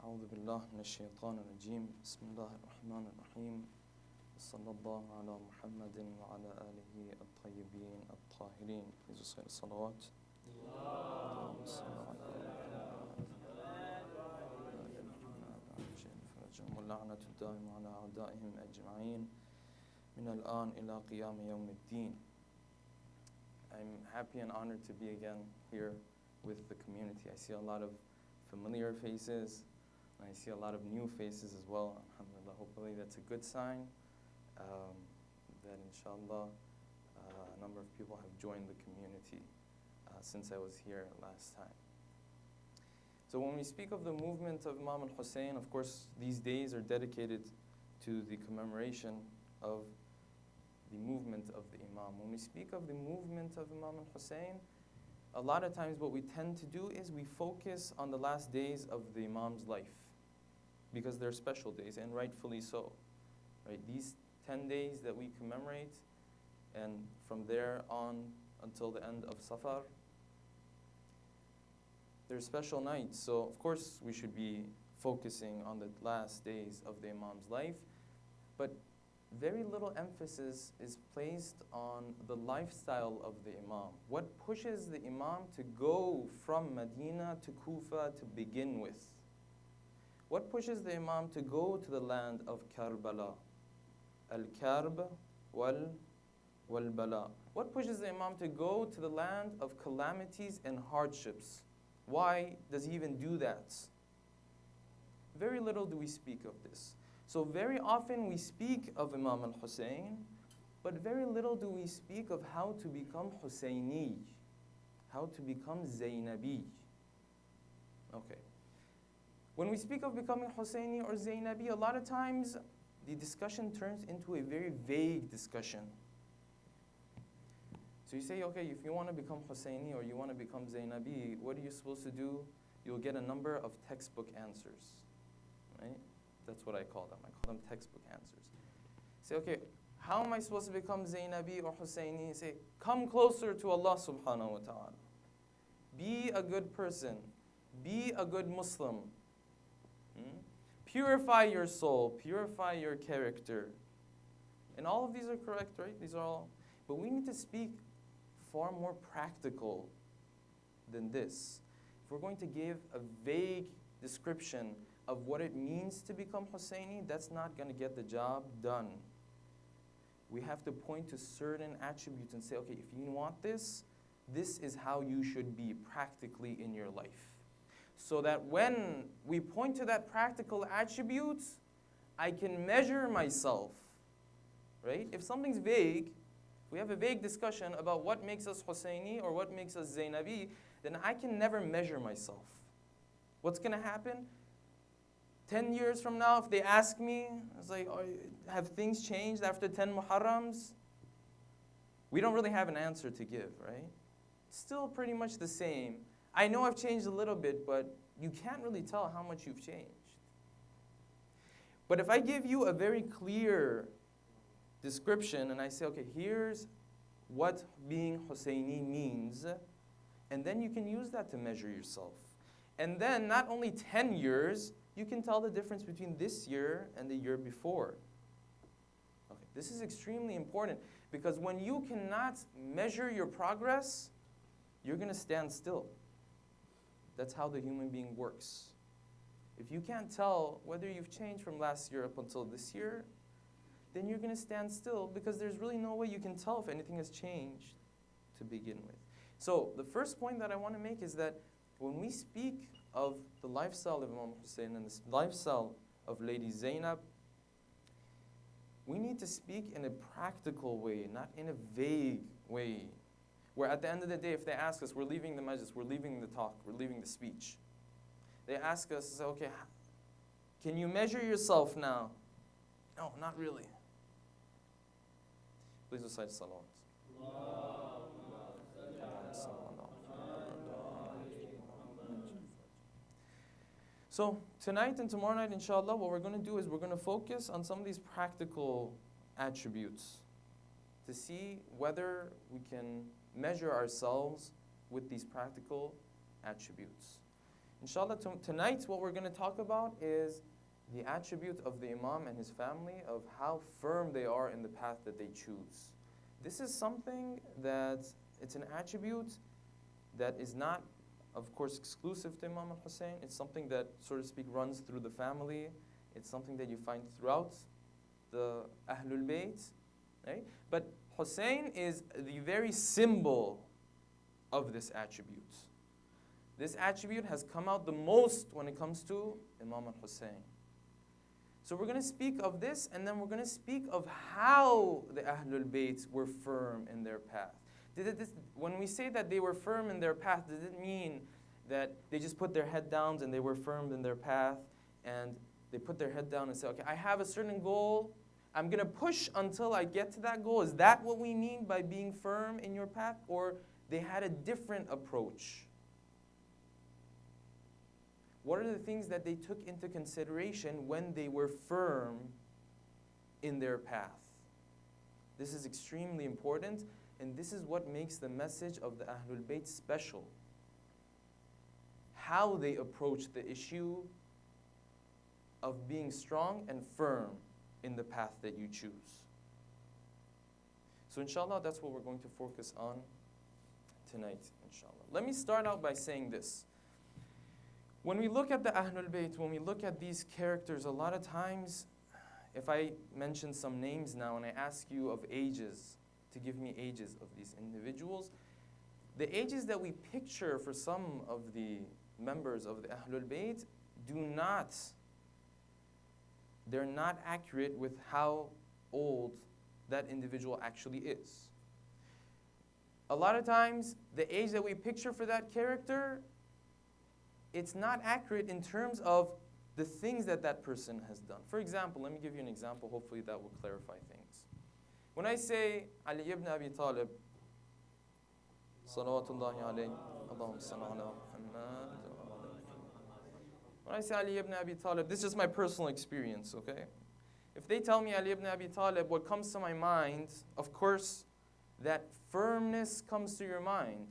أعوذ بالله من الشيطان الرجيم بسم الله الرحمن الرحيم صلى الله على محمد وعلى آله الطيبين الطاهرين يزيد الصلوات اللهم صل على محمد واللعنة الدائمة على أعدائهم أجمعين من الآن إلى قيام يوم الدين. I'm happy and honored to be again here with the community. I see a lot of familiar faces, and I see a lot of new faces as well. Alhamdulillah, hopefully that's a good sign that inshallah a number of people have joined the community since I was here last time. So when we speak of the movement of Imam al-Hussein, of course these days are dedicated to the commemoration of the movement of the Imam. When we speak of the movement of Imam al-Hussein, a lot of times what we tend to do is we focus on the last days of the Imam's life because they're special days, and rightfully so. Right? These 10 days that we commemorate, and from there on until the end of Safar, they're special nights. So of course we should be focusing on the last days of the Imam's life, but very little emphasis is placed on the lifestyle of the Imam. What pushes the Imam to go from Medina to Kufa to begin with? What pushes the Imam to go to the land of Karbala? Al-Karb wal-Bala. What pushes the Imam to go to the land of calamities and hardships? Why does he even do that? Very little do we speak of this. So very often we speak of Imam al-Hussein, but very little do we speak of how to become Husseini, how to become Zainabi. Okay. When we speak of becoming Husseini or Zainabi, a lot of times the discussion turns into a very vague discussion. So you say, okay, if you want to become Husseini or you want to become Zainabi, what are you supposed to do? You'll get a number of textbook answers, right? That's what I call them. I call them textbook answers. Say, okay, how am I supposed to become Zainabi or Husseini? Say, come closer to Allah subhanahu wa ta'ala. Be a good person. Be a good Muslim. Purify your soul. Purify your character. And all of these are correct, right? These are all. But we need to speak far more practical than this. If we're going to give a vague description of what it means to become Husseini, that's not going to get the job done. We have to point to certain attributes and say, okay, if you want this, this is how you should be practically in your life. So that when we point to that practical attribute, I can measure myself, right? If something's vague, if we have a vague discussion about what makes us Husseini or what makes us Zainabi, then I can never measure myself. What's going to happen? 10 years from now, if they ask me, it's like, oh, have things changed after 10 Muharrams? We don't really have an answer to give, right? Still pretty much the same. I know I've changed a little bit, but you can't really tell how much you've changed. But if I give you a very clear description and I say, okay, here's what being Husseini means, and then you can use that to measure yourself. And then not only 10 years, you can tell the difference between this year and the year before. Okay, this is extremely important because when you cannot measure your progress, you're going to stand still. That's how the human being works. If you can't tell whether you've changed from last year up until this year, then you're going to stand still because there's really no way you can tell if anything has changed to begin with. So the first point that I want to make is that when we speak of the lifestyle of Imam Hussein and the lifestyle of Lady Zainab, we need to speak in a practical way, not in a vague way. Where at the end of the day, if they ask us, we're leaving the majlis, we're leaving the talk, we're leaving the speech. They ask us, okay, can you measure yourself now? No, not really. Please recite salawat. So tonight and tomorrow night, inshallah, what we're going to do is we're going to focus on some of these practical attributes to see whether we can measure ourselves with these practical attributes. Inshallah, tonight what we're going to talk about is the attribute of the Imam and his family, of how firm they are in the path that they choose. This is something that, it's an attribute that is not, of course, exclusive to Imam al-Hussein. It's something that, so to speak, runs through the family. It's something that you find throughout the Ahlul Bayt. Right? But Hussein is the very symbol of this attribute. This attribute has come out the most when it comes to Imam al-Hussein. So we're going to speak of this, and then we're going to speak of how the Ahlul Bayt were firm in their path. When we say that they were firm in their path, does it mean that they just put their head down and they were firm in their path, and they put their head down and say, okay, I have a certain goal, I'm going to push until I get to that goal? Is that what we mean by being firm in your path? Or they had a different approach? What are the things that they took into consideration when they were firm in their path? This is extremely important, and this is what makes the message of the Ahlul Bayt special. How they approach the issue of being strong and firm in the path that you choose. So inshallah, that's what we're going to focus on tonight, inshallah. Let me start out by saying this. When we look at the Ahlul Bayt, when we look at these characters, a lot of times, if I mention some names now and I ask you of ages, to give me ages of these individuals, the ages that we picture for some of the members of the Ahlul Bayt they're not accurate with how old that individual actually is. A lot of times, the age that we picture for that character, it's not accurate in terms of the things that that person has done. For example, let me give you an example, hopefully that will clarify things. When I say Ali ibn Abi Talib, salawatullahi alayhi, Allahumma salli ala Muhammad. When I say Ali ibn Abi Talib, this is my personal experience, okay? If they tell me Ali ibn Abi Talib, what comes to my mind, of course, that firmness comes to your mind.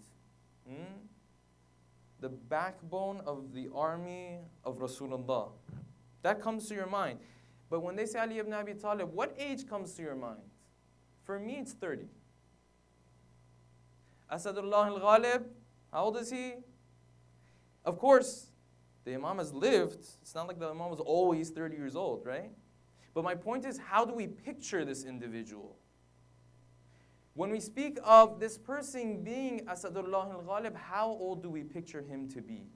The backbone of the army of Rasulullah. That comes to your mind. But when they say Ali ibn Abi Talib, what age comes to your mind? For me, it's 30. Asadullah al-Ghalib, how old is he? Of course, the Imam has lived. It's not like the Imam was always 30 years old, right? But my point is, how do we picture this individual? When we speak of this person being Asadullah al-Ghalib, how old do we picture him to be?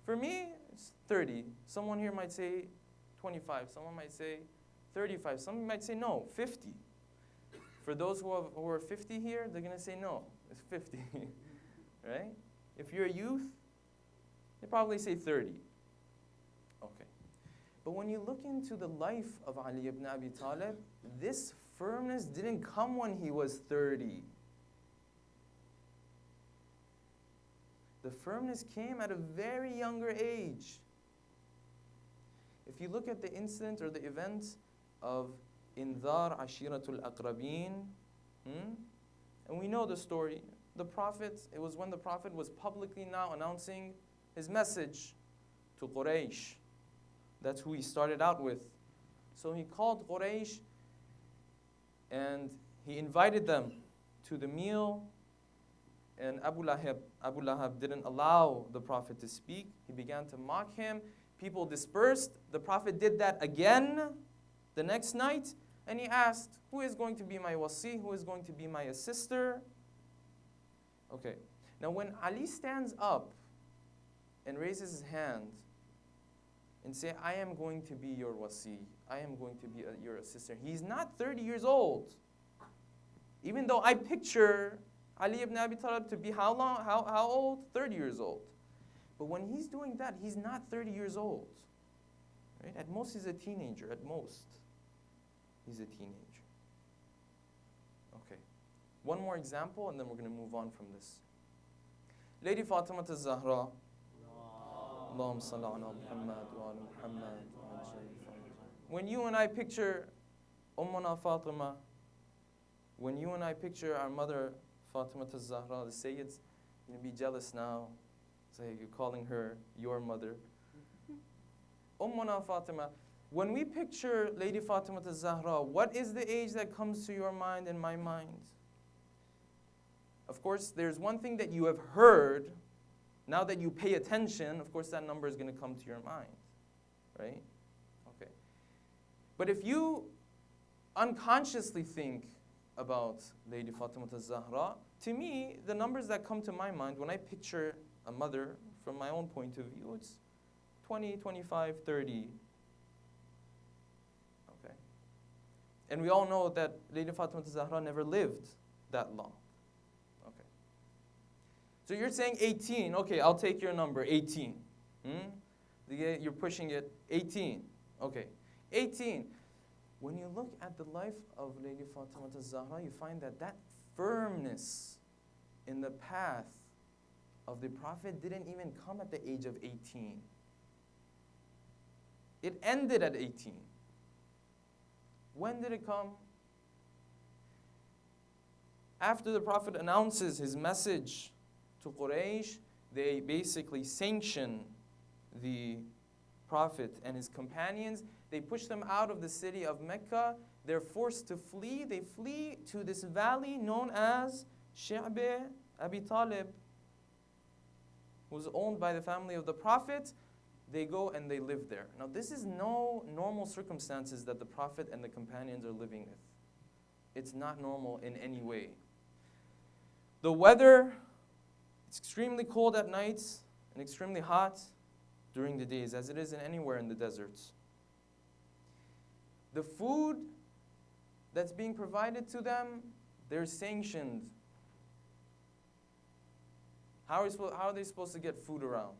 For me, it's 30. Someone here might say 25. Someone might say 35. Someone might say no, 50. For those who are 50 here, they're going to say no, it's 50. Right? If you're a youth, they probably say 30. Okay. But when you look into the life of Ali ibn Abi Talib, this firmness didn't come when he was 30. The firmness came at a very younger age. If you look at the incident or the event of Indhar Ashiratul Aqrabin, and we know the story. The Prophet, it was when the Prophet was publicly now announcing his message to Quraysh. That's who he started out with. So he called Quraysh and he invited them to the meal. And Abu Lahab didn't allow the Prophet to speak. He began to mock him. People dispersed. The Prophet did that again the next night. And he asked, who is going to be my wasi? Who is going to be my assister? Okay. Now when Ali stands up and raises his hand and say, I am going to be your wasi. I am going to be your assister. He's not 30 years old. Even though I picture Ali ibn Abi Talib to be how long? How old? 30 years old. But when he's doing that, he's not 30 years old. Right? At most, he's a teenager. At most, he's a teenager. Okay. One more example, and then we're going to move on from this. Lady Fatima al-Zahra. Allahumma salli ala Muhammad wa ala Muhammad. When you and I picture Ummuna Fatima, when you and I picture our mother Fatima al-Zahra, the Sayyids, you're going to be jealous now. Say you're calling her your mother. Ummuna Fatima. When we picture Lady Fatima al-Zahra, what is the age that comes to your mind and my mind? Of course, there's one thing that you have heard. Now that you pay attention, of course, that number is going to come to your mind, right? Okay. But if you unconsciously think about Lady Fatima al-Zahra, to me, the numbers that come to my mind when I picture a mother from my own point of view, it's 20, 25, 30. Okay. And we all know that Lady Fatima al-Zahra never lived that long. Okay. So you're saying 18. Okay, I'll take your number, 18. You're pushing it, 18. Okay, 18. When you look at the life of Lady Fatima al-Zahra, you find that that firmness in the path of the Prophet didn't even come at the age of 18. It ended at 18. When did it come? After the Prophet announces his message to Quraysh, they basically sanction the Prophet and his companions. They push them out of the city of Mecca. They're forced to flee. They flee to this valley known as Shi'b Abi Talib, who's owned by the family of the Prophet. They go and they live there. Now, this is no normal circumstances that the Prophet and the companions are living with. It's not normal in any way. The weather, it's extremely cold at nights and extremely hot during the days, as it is in anywhere in the deserts. The food that's being provided to them, they're sanctioned. How are they supposed to get food around?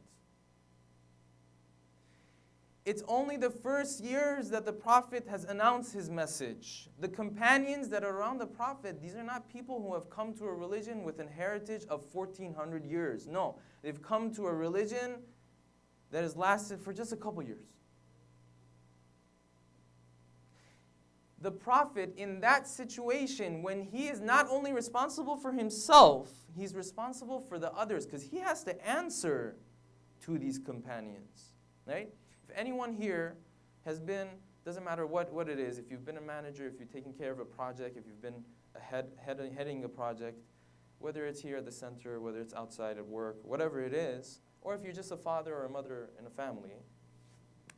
It's only the first years that the Prophet has announced his message. The companions that are around the Prophet, these are not people who have come to a religion with an heritage of 1400 years. No, they've come to a religion that has lasted for just a couple years. The Prophet, in that situation, when he is not only responsible for himself, he's responsible for the others, because he has to answer to these companions, right? If anyone here has been, doesn't matter what it is, if you've been a manager, if you've taken care of a project, if you've been heading a project, whether it's here at the center, whether it's outside at work, whatever it is, or if you're just a father or a mother in a family,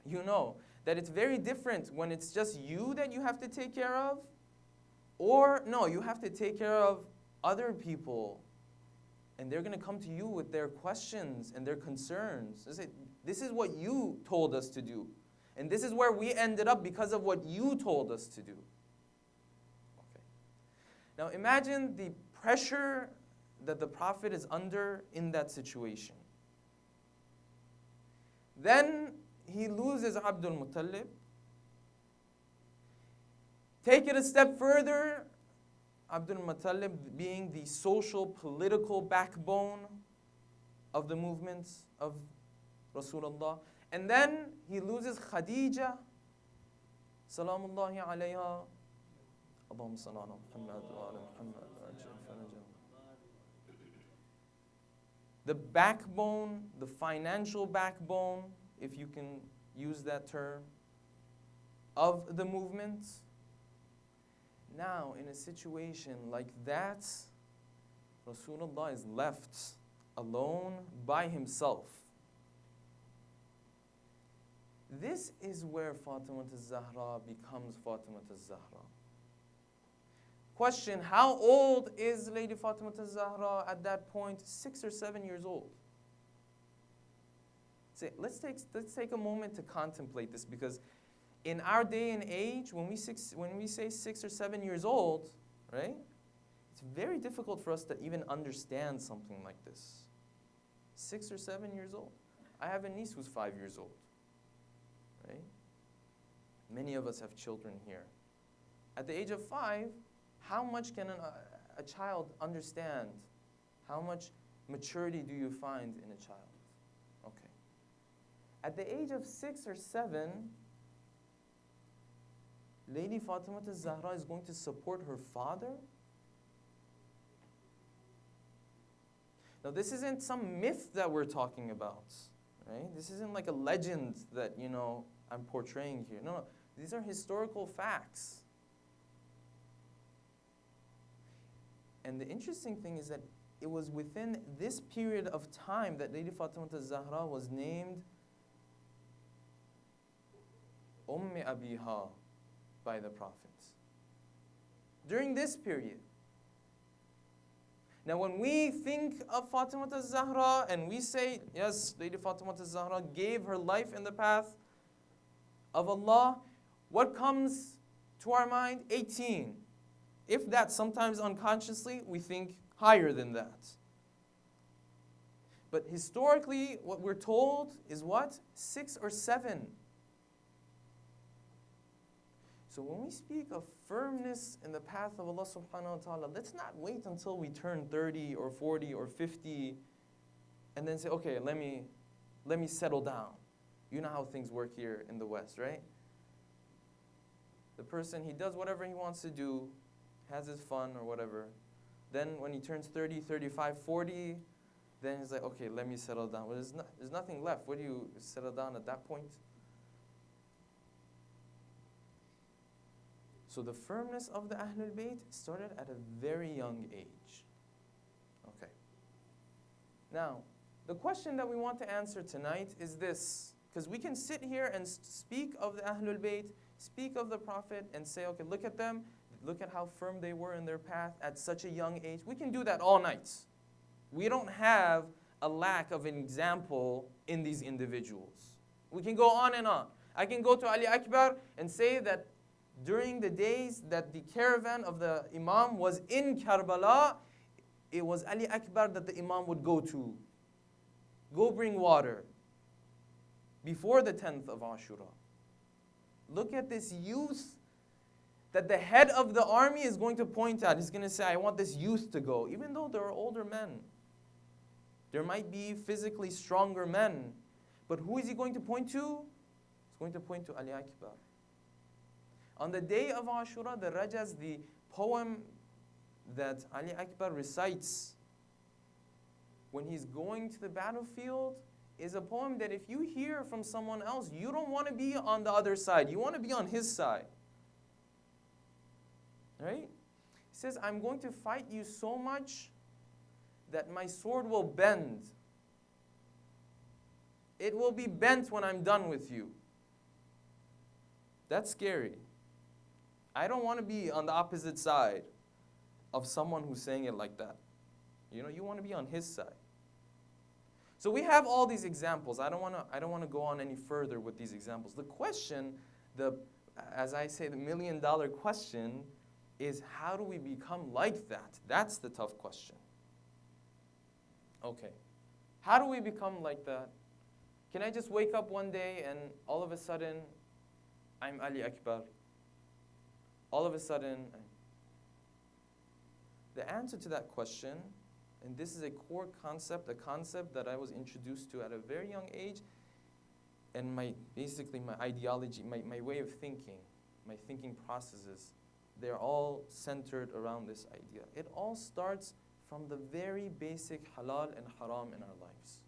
you know that it's very different when it's just you that you have to take care of, or no, you have to take care of other people, and they're going to come to you with their questions and their concerns. They say, this is what you told us to do, and this is where we ended up because of what you told us to do. Okay. Now imagine the pressure that the Prophet is under in that situation. Then he loses Abdul Muttalib. Take it a step further, Abdul Muttalib being the social, political backbone of the movements of Rasulullah. And then he loses Khadija, Salamullahi alayha. Allahumma salli ala Muhammad wa ala Muhammad. The backbone, the financial backbone, if you can use that term, of the movement. Now, in a situation like that, Rasulullah is left alone by himself. This is where Fatima al-Zahra becomes Fatima al-Zahra. Question, how old is Lady Fatima al-Zahra at that point? 6 or 7 years old. Let's take a moment to contemplate this, because in our day and age, when we say 6 or 7 years old, right, it's very difficult for us to even understand something like this. 6 or 7 years old. I have a niece who's 5 years old, right? Many of us have children here. At the age of 5, how much can a child understand? How much maturity do you find in a child? Okay. At the age of 6 or 7, Lady Fatima al-Zahra is going to support her father? Now, this isn't some myth that we're talking about, right? This isn't like a legend that, I'm portraying here. No, these are historical facts. And the interesting thing is that it was within this period of time that Lady Fatima al-Zahra was named Abiha by the prophets. During this period. Now when we think of Fatima al-Zahra and we say, yes, Lady Fatima al-Zahra gave her life in the path of Allah, what comes to our mind? 18. If that, sometimes unconsciously, we think higher than that. But historically, what we're told is what? 6 or 7. So when we speak of firmness in the path of Allah subhanahu wa ta'ala, let's not wait until we turn 30 or 40 or 50 and then say, okay, let me settle down. You know how things work here in the West, right? The person, he does whatever he wants to do, has his fun or whatever. Then when he turns 30, 35, 40, then he's like, okay, let me settle down. Well, there's nothing left. What do you settle down at that point? So the firmness of the Ahlul Bayt started at a very young age. Okay. Now, the question that we want to answer tonight is this. Because we can sit here and speak of the Ahlul Bayt, speak of the Prophet, and say, okay, look at them. Look at how firm they were in their path at such a young age. We can do that all night. We don't have a lack of an example in these individuals. We can go on and on. I can go to Ali Akbar and say that during the days that the caravan of the Imam was in Karbala, it was Ali Akbar that the Imam would go to. Go bring water before the 10th of Ashura. Look at this youth that the head of the army is going to point at. He's going to say, I want this youth to go. Even though there are older men. There might be physically stronger men. But who is he going to point to? He's going to point to Ali Akbar. On the day of Ashura, the Rajaz, the poem that Ali Akbar recites when he's going to the battlefield, is a poem that if you hear from someone else, you don't want to be on the other side. You want to be on his side. Right? He says, I'm going to fight you so much that my sword will bend. It will be bent when I'm done with you. That's scary. I don't want to be on the opposite side of someone who's saying it like that. You want to be on his side. So we have all these examples. I don't want to go on any further with these examples. The question, as I say, the million-dollar question is, how do we become like that? That's the tough question. Okay. How do we become like that? Can I just wake up one day and all of a sudden, I'm Ali Akbar? All of a sudden, the answer to that question, and this is a core concept, a concept that I was introduced to at a very young age, and basically my ideology, my way of thinking, my thinking processes, they're all centered around this idea. It all starts from the very basic halal and haram in our lives.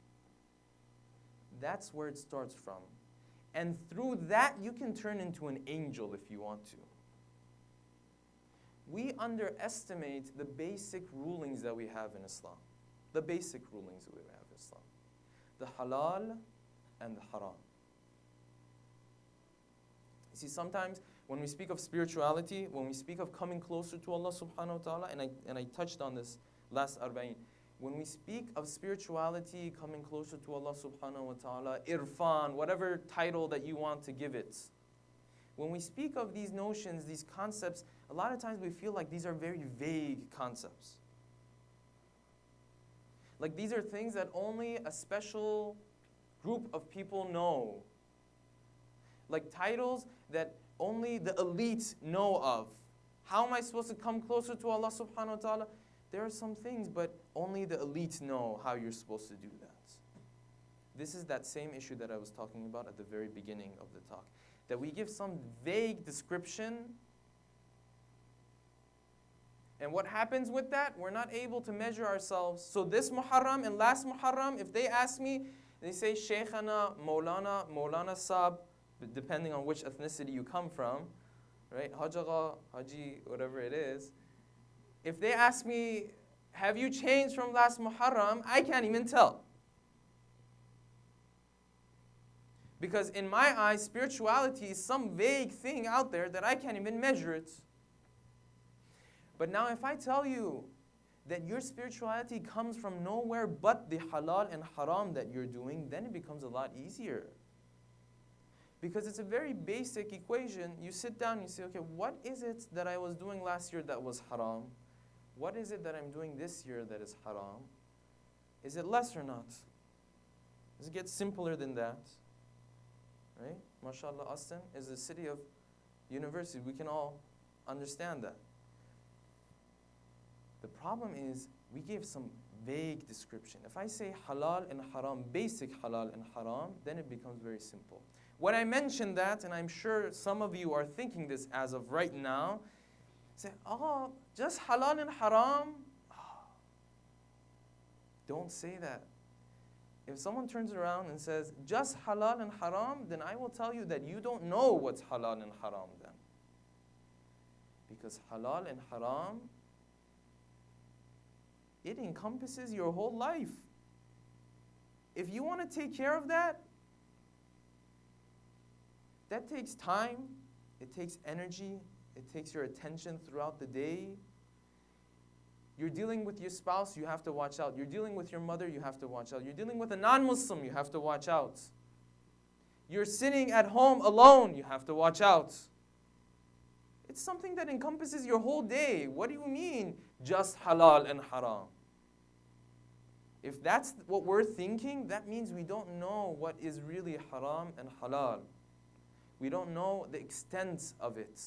That's where it starts from. And through that, you can turn into an angel if you want to. We underestimate the basic rulings that we have in Islam. The basic rulings that we have in Islam. The halal and the haram. You see, sometimes when we speak of spirituality, when we speak of coming closer to Allah subhanahu wa ta'ala, and I touched on this last arba'in, when we speak of spirituality, coming closer to Allah subhanahu wa ta'ala, irfan, whatever title that you want to give it, when we speak of these notions, these concepts, a lot of times we feel like these are very vague concepts. Like these are things that only a special group of people know. Like titles that only the elite know of. How am I supposed to come closer to Allah subhanahu wa ta'ala? There are some things, but only the elite know how you're supposed to do that. This is that same issue that I was talking about at the very beginning of the talk. That we give some vague description, And what happens with that? We're not able to measure ourselves. So this Muharram and last Muharram, if they ask me, they say Shaykhana, Maulana Sab, depending on which ethnicity you come from, right? Hajaga, Haji, whatever it is. If they ask me, have you changed from last Muharram? I can't even tell. Because in my eyes, spirituality is some vague thing out there that I can't even measure it. But now if I tell you that your spirituality comes from nowhere but the halal and haram that you're doing, then it becomes a lot easier. Because it's a very basic equation. You sit down and you say, okay, what is it that I was doing last year that was haram? What is it that I'm doing this year that is haram? Is it less or not? Does it get simpler than that? Right? MashaAllah, Austin is a city of university. We can all understand that. The problem is we gave some vague description. If I say halal and haram, basic halal and haram, then it becomes very simple. When I mention that, and I'm sure some of you are thinking this as of right now, say, oh, just halal and haram? Oh. Don't say that. If someone turns around and says, just halal and haram, then I will tell you that you don't know what's halal and haram then. Because halal and haram, it encompasses your whole life. If you want to take care of that, that takes time, it takes energy, it takes your attention throughout the day. You're dealing with your spouse, you have to watch out. You're dealing with your mother, you have to watch out. You're dealing with a non-Muslim, you have to watch out. You're sitting at home alone, you have to watch out. It's something that encompasses your whole day. What do you mean, just halal and haram? If that's what we're thinking, that means we don't know what is really haram and halal. We don't know the extent of it.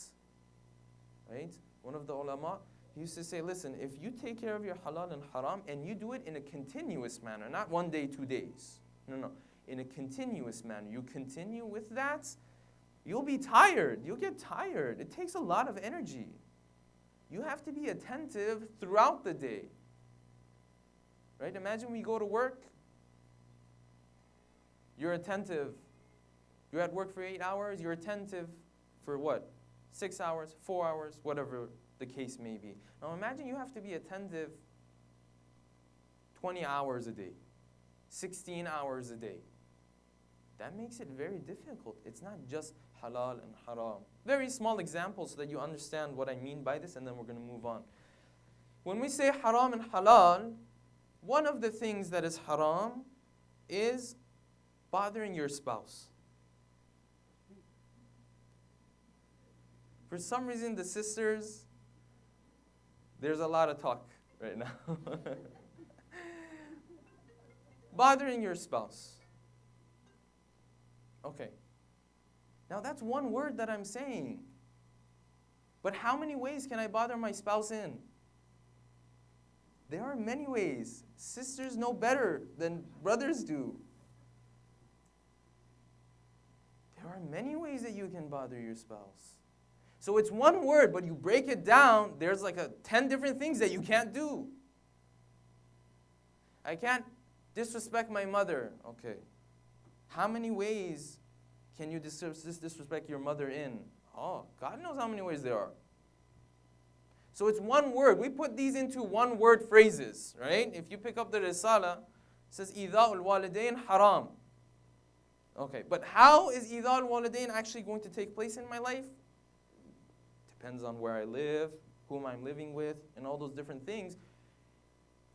Right? One of the ulama, he used to say, listen, if you take care of your halal and haram and you do it in a continuous manner, not 1 day, 2 days. No. In a continuous manner. You continue with that, you'll be tired. You'll get tired. It takes a lot of energy. You have to be attentive throughout the day. Right? Imagine we go to work. You're attentive. You're at work for 8 hours. You're attentive for what? 6 hours, 4 hours, whatever the case may be. Now imagine you have to be attentive 20 hours a day, 16 hours a day. That makes it very difficult. It's not just halal and haram. Very small examples so that you understand what I mean by this, and then we're going to move on. When we say haram and halal, one of the things that is haram is bothering your spouse. For some reason, the sisters, there's a lot of talk right now. Bothering your spouse. Okay. Now that's one word that I'm saying. But how many ways can I bother my spouse in? There are many ways. Sisters know better than brothers do. There are many ways that you can bother your spouse. So it's one word, but you break it down, there's like 10 different things that you can't do. I can't disrespect my mother. Okay. How many ways can you disrespect your mother in? Oh, God knows how many ways there are. So it's one word. We put these into one word phrases, right? If you pick up the Risala, it says, إِذَاءُ الْوَالِدَيْنِ haram. Okay, but how is إِذَاءُ الْوَالِدَيْنِ actually going to take place in my life? Depends on where I live, whom I'm living with, and all those different things.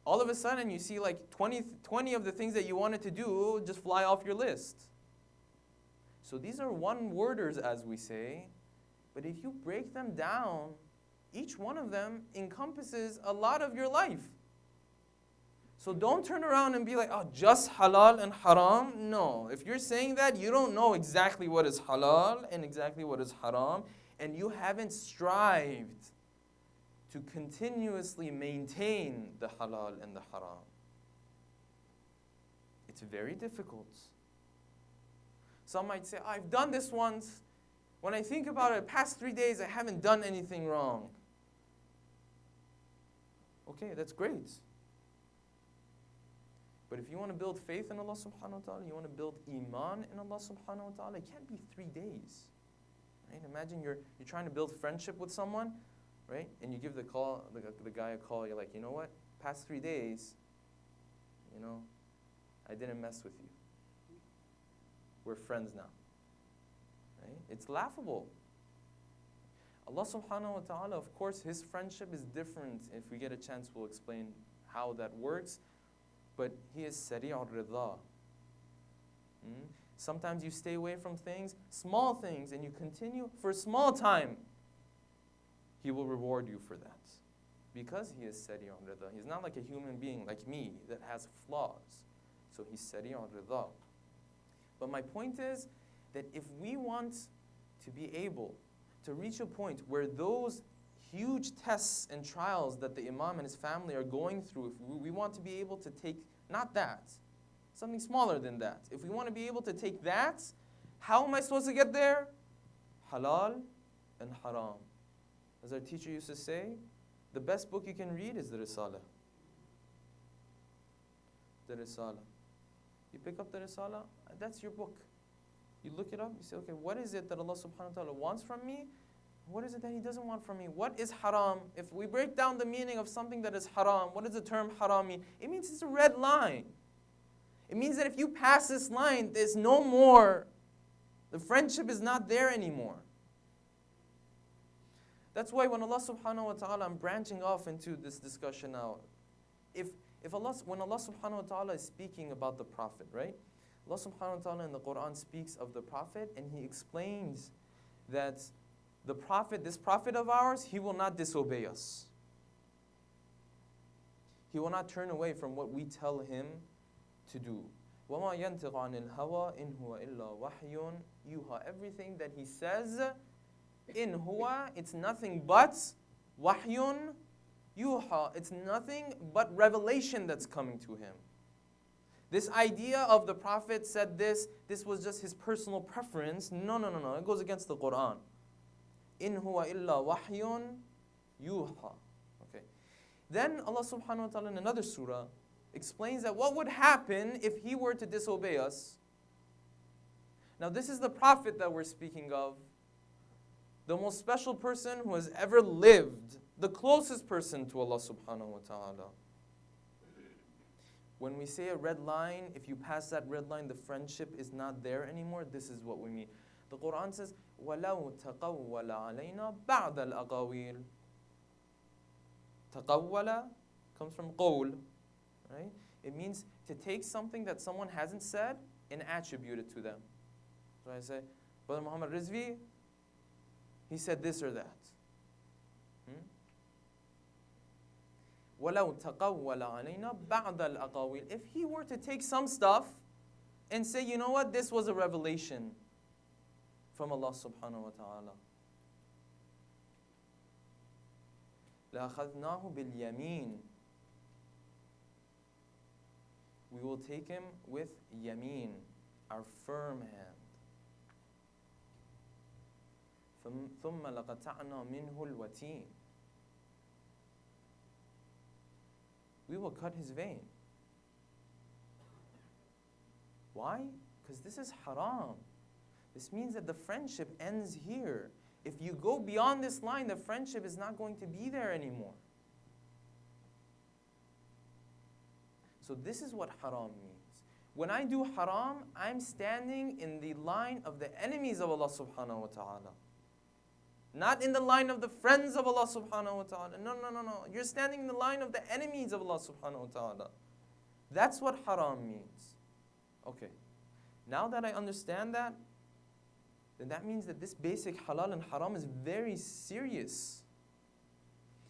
All of a sudden, you see like 20 of the things that you wanted to do just fly off your list. So these are one-worders, as we say. But if you break them down, each one of them encompasses a lot of your life. So don't turn around and be like, oh, just halal and haram. No. If you're saying that, you don't know exactly what is halal and exactly what is haram. And you haven't strived to continuously maintain the halal and the haram. It's very difficult. Some might say, I've done this once. When I think about it, the past 3 days, I haven't done anything wrong. Okay, that's great. But if you want to build faith in Allah subhanahu wa ta'ala, you want to build iman in Allah subhanahu wa ta'ala, it can't be 3 days. Right? Imagine you're trying to build friendship with someone, right? And you give the guy a call, you're like, you know what? Past 3 days, I didn't mess with you. We're friends now. Right? It's laughable. Allah subhanahu wa ta'ala, of course, His friendship is different. If we get a chance, we'll explain how that works. But He is sari'ur ridha. Sometimes you stay away from things, small things, and you continue for a small time. He will reward you for that. Because He is sari'ur ridha. He's not like a human being like me that has flaws. So He's sari'ur ridha. But my point is that if we want to be able to reach a point where those huge tests and trials that the Imam and his family are going through, if we want to be able to take, not that, something smaller than that. If we want to be able to take that, how am I supposed to get there? Halal and haram. As our teacher used to say, the best book you can read is the Risala. The Risala. You pick up the Risala, that's your book. You look it up, you say, okay, what is it that Allah subhanahu wa ta'ala wants from me? What is it that He doesn't want from me? What is haram? If we break down the meaning of something that is haram, what does the term haram mean? It means it's a red line. It means that if you pass this line, there's no more. The friendship is not there anymore. That's why when Allah subhanahu wa ta'ala, I'm branching off into this discussion now. When Allah subhanahu wa ta'ala is speaking about the Prophet, right? Allah subhanahu wa ta'ala in the Quran speaks of the Prophet and He explains that the Prophet, this Prophet of ours, he will not disobey us. He will not turn away from what we tell him to do. وَمَا يَنْتِقُ عَنِ الْهَوَىٰ إِنْ هُوَ إِلَّا وَحْيٌ يُوحَىٰ. Everything that he says, in huwa, it's nothing but wahyun yuha. It's nothing but revelation that's coming to him. This idea of the Prophet said this was just his personal preference. No. It goes against the Quran. In huwa illa wahyun yuha. Okay. Then Allah subhanahu wa ta'ala in another surah explains that what would happen if he were to disobey us. Now this is the Prophet that we're speaking of. The most special person who has ever lived. The closest person to Allah subhanahu wa ta'ala. When we say a red line, if you pass that red line, the friendship is not there anymore. This is what we mean. The Quran says, وَلَوْ تَقَوَّلَ عَلَيْنَا بَعْدَ الْأَقَاوِيلِ. Taqawwala comes from qawl, right? It means to take something that someone hasn't said and attribute it to them. So I say, Brother Muhammad Rizvi, he said this or that. وَلَوْ تَقَوَّلَ عَلَيْنَا بَعْدَ الْأَقَاوِيلِ. If he were to take some stuff and say, you know what, this was a revelation from Allah subhanahu wa ta'ala. لَأَخَذْنَاهُ بِالْيَمِينِ. We will take him with yameen, our firm hand. ثُمَّ لَقَطَعْنَا مِنْهُ الْوَتِينَ. We will cut his vein. Why? Because this is haram. This means that the friendship ends here. If you go beyond this line, the friendship is not going to be there anymore. So this is what haram means. When I do haram, I'm standing in the line of the enemies of Allah subhanahu wa ta'ala. Not in the line of the friends of Allah subhanahu wa ta'ala. No. You're standing in the line of the enemies of Allah subhanahu wa ta'ala. That's what haram means. Okay. Now that I understand that, then that means that this basic halal and haram is very serious.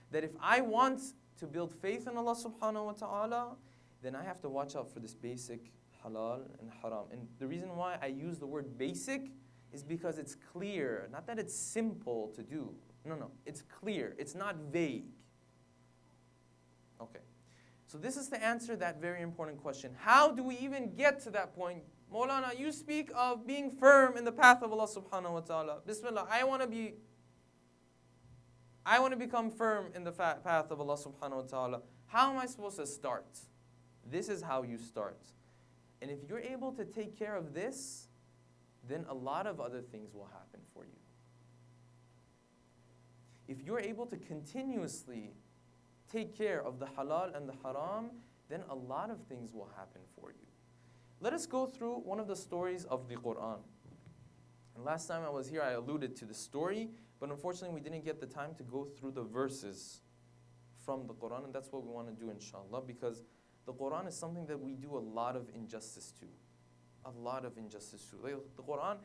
That if I want to build faith in Allah subhanahu wa ta'ala, then I have to watch out for this basic halal and haram. And the reason why I use the word basic is because it's clear. Not that it's simple to do. No. It's clear. It's not vague. Okay. So this is to answer that very important question. How do we even get to that point? Maulana, you speak of being firm in the path of Allah subhanahu wa ta'ala. Bismillah, I want to be I want to become firm in the path of Allah subhanahu wa ta'ala. How am I supposed to start? This is how you start. And if you're able to take care of this, then a lot of other things will happen for you. If you're able to continuously take care of the halal and the haram, then a lot of things will happen for you. Let us go through one of the stories of the Quran. And last time I was here, I alluded to the story, but unfortunately we didn't get the time to go through the verses from the Quran, and that's what we want to do, inshallah, because the Quran is something that we do a lot of injustice to. A lot of injustice to. The Quran,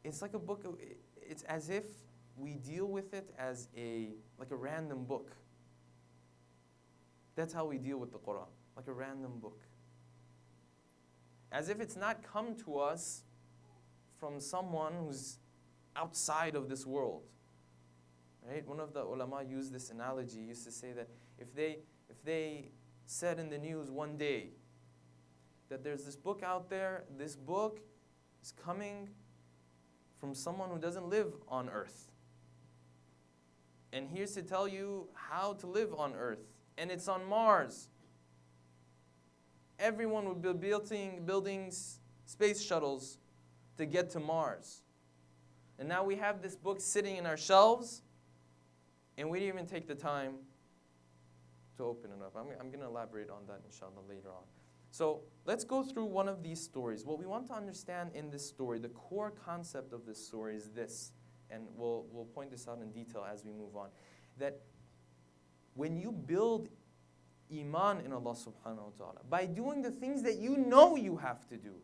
it's like a book, it's as if we deal with it as like a random book. That's how we deal with the Quran, like a random book. As if it's not come to us from someone who's outside of this world. Right? One of the ulama used this analogy. He used to say that if they said in the news one day that there's this book out there, this book is coming from someone who doesn't live on earth. And here's to tell you how to live on earth. And it's on Mars. Everyone would be building space shuttles to get to Mars. And now we have this book sitting in our shelves, and we didn't even take the time to open it up. I'm going to elaborate on that, inshallah, later on. So let's go through one of these stories. What we want to understand in this story, the core concept of this story is this, and we'll point this out in detail as we move on, that when you build iman in Allah subhanahu wa ta'ala, by doing the things that you know you have to do,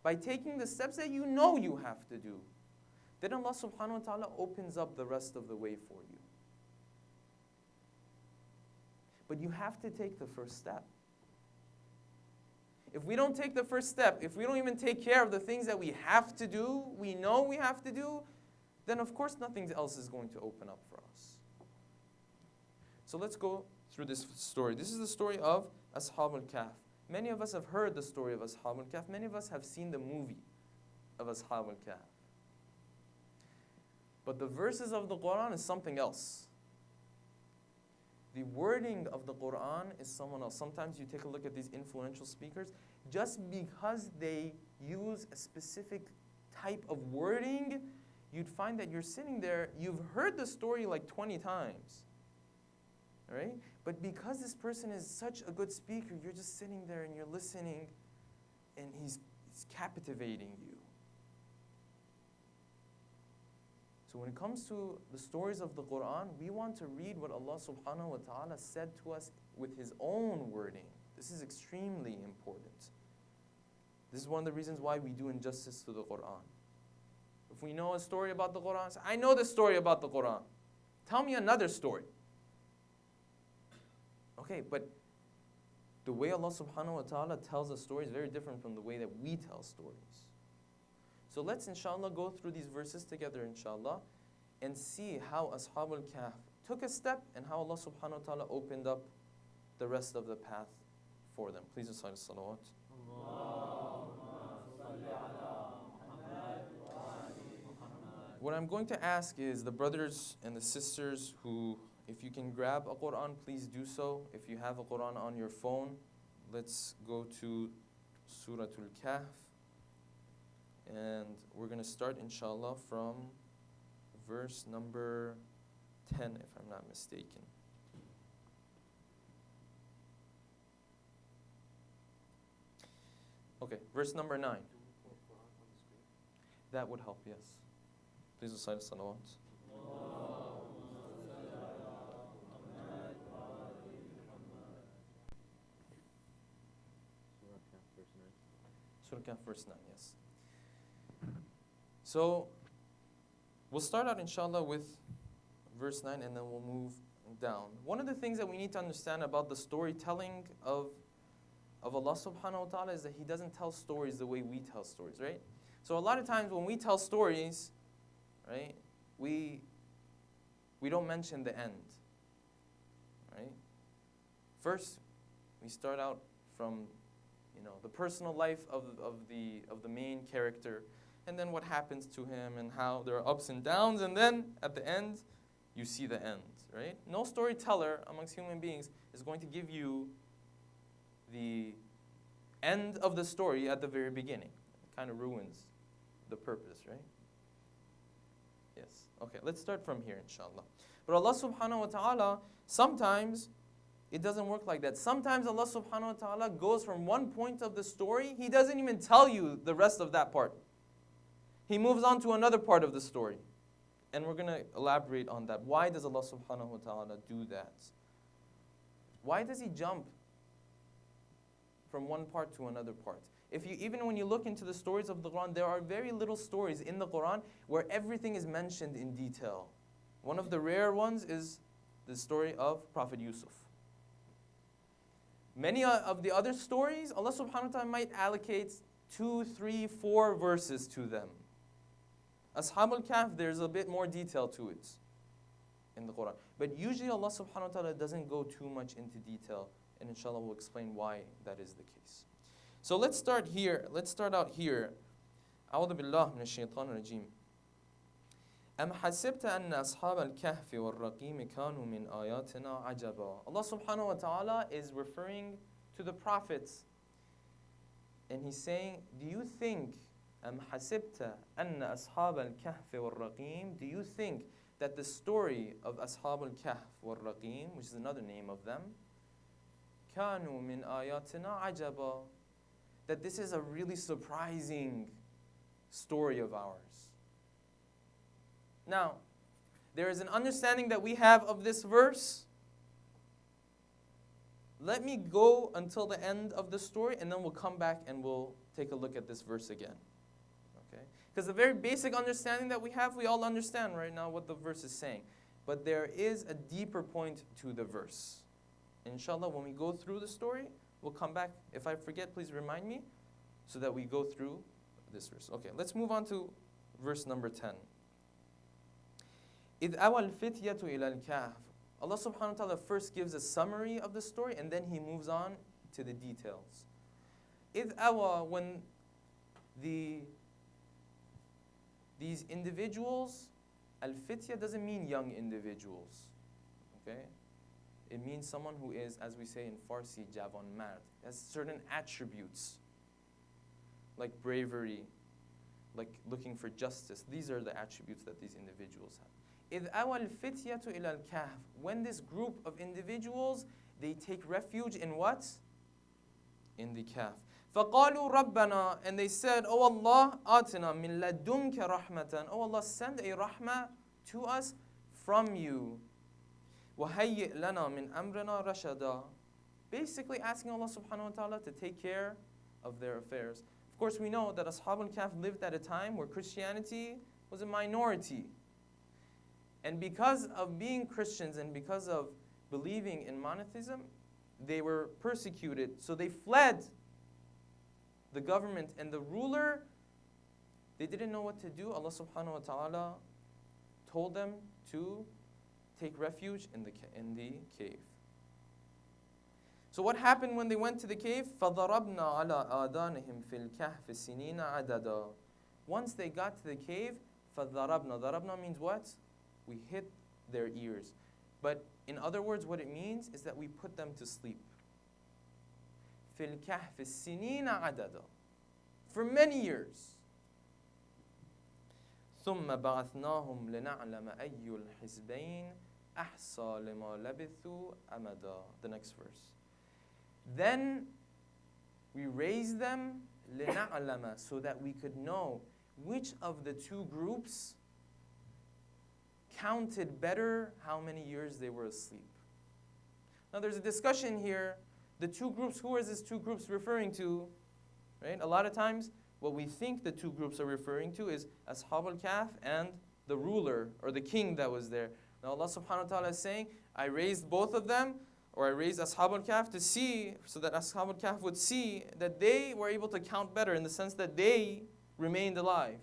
by taking the steps that you know you have to do, then Allah subhanahu wa ta'ala opens up the rest of the way for you. But you have to take the first step. If we don't take the first step, if we don't even take care of the things that we have to do, we know we have to do, then of course nothing else is going to open up for us. So let's go through this story. This is the story of Ashab al-Kahf. Many of us have heard the story of Ashab al-Kahf. Many of us have seen the movie of Ashab al-Kahf. But the verses of the Quran is something else. The wording of the Quran is someone else. Sometimes you take a look at these influential speakers, just because they use a specific type of wording, you'd find that you're sitting there, you've heard the story like 20 times. Right? But because this person is such a good speaker, you're just sitting there and you're listening, and he's captivating you. So when it comes to the stories of the Quran, we want to read what Allah subhanahu wa ta'ala said to us with His own wording. This is extremely important. This is one of the reasons why we do injustice to the Quran. If we know a story about the Quran, say, I know the story about the Quran. Tell me another story. Okay, but the way Allah subhanahu wa ta'ala tells a story is very different from the way that we tell stories. So let's inshallah go through these verses together inshallah and see how Ashab al-Kahf took a step and how Allah subhanahu wa ta'ala opened up the rest of the path for them. Please recite salawat. What I'm going to ask is the brothers and the sisters who, if you can grab a Quran, please do so. If you have a Quran on your phone, let's go to Surah Al-Kahf. And we're going to start, inshallah, from verse number 10, if I'm not mistaken. Okay, verse number 9. That would help, yes. Please recite salawat. Surah Kahf, verse 9, yes. So, we'll start out, inshallah, with verse 9, and then we'll move down. One of the things that we need to understand about the storytelling of Allah subhanahu wa ta'ala is that He doesn't tell stories the way we tell stories, right? So a lot of times when we tell stories, right, we don't mention the end, right? First, we start out from, the personal life of the main character, and then what happens to him and how there are ups and downs, and then at the end, you see the end, right? No storyteller amongst human beings is going to give you the end of the story at the very beginning. It kind of ruins the purpose, right? Yes. Okay, let's start from here, inshallah. But Allah subhanahu wa ta'ala, sometimes it doesn't work like that. Sometimes Allah subhanahu wa ta'ala goes from one point of the story, He doesn't even tell you the rest of that part. He moves on to another part of the story. And we're going to elaborate on that. Why does Allah subhanahu wa ta'ala do that? Why does He jump from one part to another part? Even when you look into the stories of the Quran, there are very little stories in the Quran where everything is mentioned in detail. One of the rare ones is the story of Prophet Yusuf. Many of the other stories, Allah subhanahu wa ta'ala might allocate 2, 3, 4 verses to them. Ashab al-Kahf, there's a bit more detail to it in the Quran. But usually Allah subhanahu wa ta'ala doesn't go too much into detail. And inshallah we'll explain why that is the case. So let's start here. Let's start out here. أعوذ بالله من الشيطان الرجيم. أم حسبت أن أصحاب الكهف والرقيم كانوا من آياتنا عجبا. Allah subhanahu wa ta'ala is referring to the prophets. And He's saying, do you think أم حسبت أن أصحاب الكهف والرقيم, do you think that the story of أصحاب الكهف والرقيم, which is another name of them, كانوا من آياتنا عجبا, that this is a really surprising story of ours? Now, there is an understanding that we have of this verse. Let me go until the end of the story, and then we'll come back and we'll take a look at this verse again. Okay? Because the very basic understanding that we have, we all understand right now what the verse is saying. But there is a deeper point to the verse. Inshallah, when we go through the story, we'll come back. If I forget, please remind me so that we go through this verse. Okay, let's move on to verse number 10. إِذْ أَوَى الْفِتْيَةُ إِلَى الْكَهْفِ. Allah subhanahu wa ta'ala first gives a summary of the story and then He moves on to the details. إِذْ أَوَى, when these individuals, al-fitya doesn't mean young individuals. Okay? It means someone who is, as we say in Farsi, javan mard, has certain attributes like bravery, like looking for justice. These are the attributes that these individuals have. إِذْ أَوَى الْفِتْيَةُ إِلَى الْكَهْفِ. When this group of individuals, they take refuge in what? In the kahf. فَقَالُوا رَبَّنَا, and they said, Oh Allah, آتِنَا مِن لَدُنْكَ رَحْمَةً. Oh Allah, send a rahmah to us from you. وَهَيِّئْ لَنَا مِنْ أَمْرِنَا رَشَدًا. Basically asking Allah subhanahu wa ta'ala to take care of their affairs. Of course, we know that Ashab al-Kahf lived at a time where Christianity was a minority. And because of being Christians and because of believing in monotheism, they were persecuted. So they fled the government and the ruler. They didn't know what to do. Allah subhanahu wa ta'ala told them to take refuge in the cave. So what happened when they went to the cave? فَضَرَبْنَا عَلَىٰ آذَانِهِمْ فِي الْكَهْفِ سِنِينَ عَدَدًا. Once they got to the cave, فَضَرَبْنَا. Darabna means what? We hit their ears. But in other words, what it means is that we put them to sleep. فِي الْكَهْفِ سِنِينَ عَدَدًا. For many years. ثُمَّ بَعَثْنَاهُمْ لِنَعْلَمَ أَيُّ الْحِزْبَيْنِ أَحْصَى لِمَا لَبِثُوا أَمَدًا. The next verse. Then we raised them لِنَعْلَمَ, so that we could know which of the two groups counted better how many years they were asleep. Now there's a discussion here. The two groups, who is this two groups referring to? Right? A lot of times what we think the two groups are referring to is Ashab al-Kahf and the ruler or the king that was there. Now Allah subhanahu wa ta'ala is saying, I raised both of them, or I raised Ashab al-Kahf to see, so that Ashab al-Kahf would see that they were able to count better in the sense that they remained alive.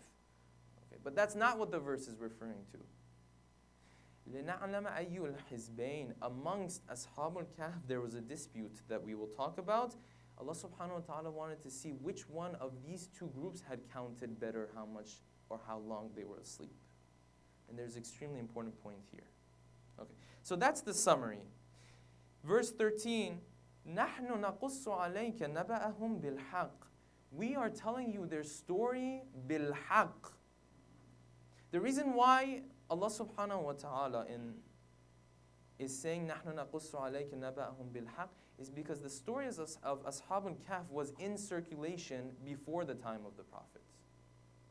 Okay, but that's not what the verse is referring to. لِنَعْلَمَ أَيُّ الْحِزْبَيْنِ. Amongst Ashab al-Kahf there was a dispute that we will talk about. Allah subhanahu wa ta'ala wanted to see which one of these two groups had counted better how much or how long they were asleep. And there's an extremely important point here. Okay, so that's the summary. Verse 13, نَحْنُ نَقُصُّ عَلَيْكَ نَبَأَهُمْ بِالْحَقِّ. We are telling you their story بِالْحَقِّ. The reason why Allah subhanahu wa ta'ala is saying نَحْنُ نَقُصُّ عَلَيْكَ نَبَأَهُمْ بِالْحَقِّ is because the stories of Ashab al-Kahf was in circulation before the time of the Prophet.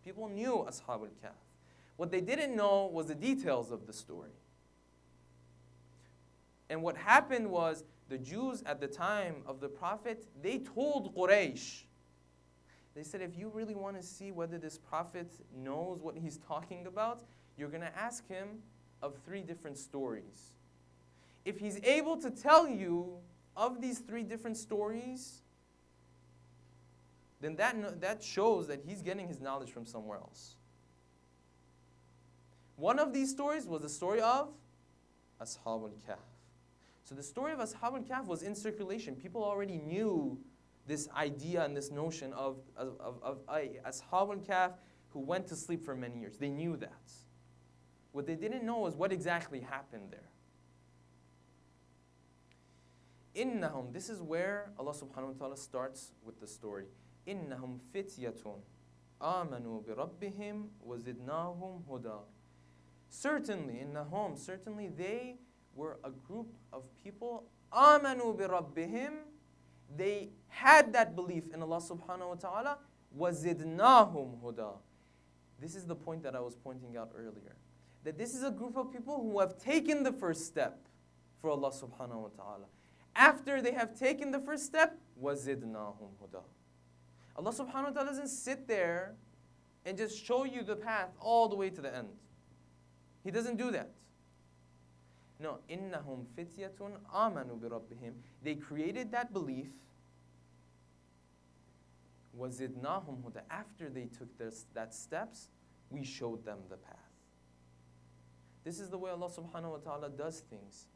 People knew Ashab al-Kahf. What they didn't know was the details of the story. And what happened was the Jews at the time of the Prophet, they told Quraysh, they said, if you really want to see whether this Prophet knows what he's talking about, you're going to ask him of 3 different stories. If he's able to tell you of these 3 different stories, then that shows that he's getting his knowledge from somewhere else. One of these stories was the story of Ashab al-Kahf. So the story of Ashab al-Kahf was in circulation. People already knew this idea and this notion of Ashab al-Kahf who went to sleep for many years. They knew that. What they didn't know was what exactly happened there. Innahum, this is where Allah subhanahu wa ta'ala starts with the story. Innahum fityatun amanu bi rabbihim wa zidnahum huda. Certainly, innahum, certainly they were a group of people, amanu bi rabbihim, they had that belief in Allah subhanahu wa ta'ala, wa zidnahum huda. This is the point that I was pointing out earlier. That this is a group of people who have taken the first step for Allah subhanahu wa ta'ala. After they have taken the first step, وَزِدْنَاهُمْ هُدًى. Allah subhanahu wa ta'ala doesn't sit there and just show you the path all the way to the end. He doesn't do that. No, إِنَّهُمْ فِتْيَةٌ آمَنُوا بِرَبِّهِمْ. They created that belief. وَزِدْنَاهُمْ هُدًى. After they took that steps, we showed them the path. This is the way Allah subhanahu wa ta'ala does things.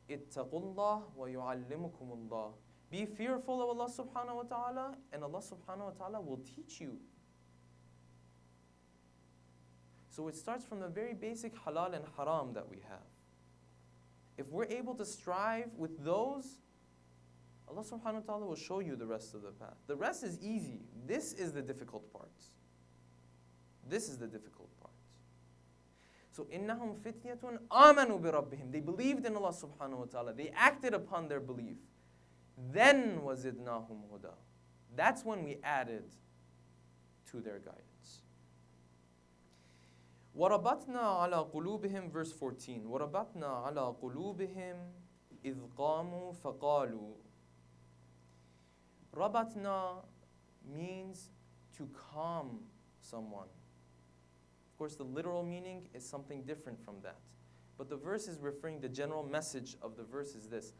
Ittaqullah wa yu'allimukumullah. Be fearful of Allah subhanahu wa ta'ala, and Allah subhanahu wa ta'ala will teach you. So it starts from the very basic halal and haram that we have. If we're able to strive with those, Allah subhanahu wa ta'ala will show you the rest of the path. The rest is easy. This is the difficult part. This is the difficult part. So, إِنَّهُمْ فِتْيَةٌ آمَنُوا بِرَبِّهِمْ. They believed in Allah subhanahu wa ta'ala. They acted upon their belief. Then وَزِدْنَاهُمْ هُدًى. That's when we added to their guidance. وَرَبَطْنَا عَلَى قُلُوبِهِمْ, verse 14. وَرَبَطْنَا عَلَى قُلُوبِهِمْ إِذْ قَامُوا فَقَالُوا. Rabatna means to calm someone. Of course, the literal meaning is something different from that. But the verse is referring, the general message of the verse is this,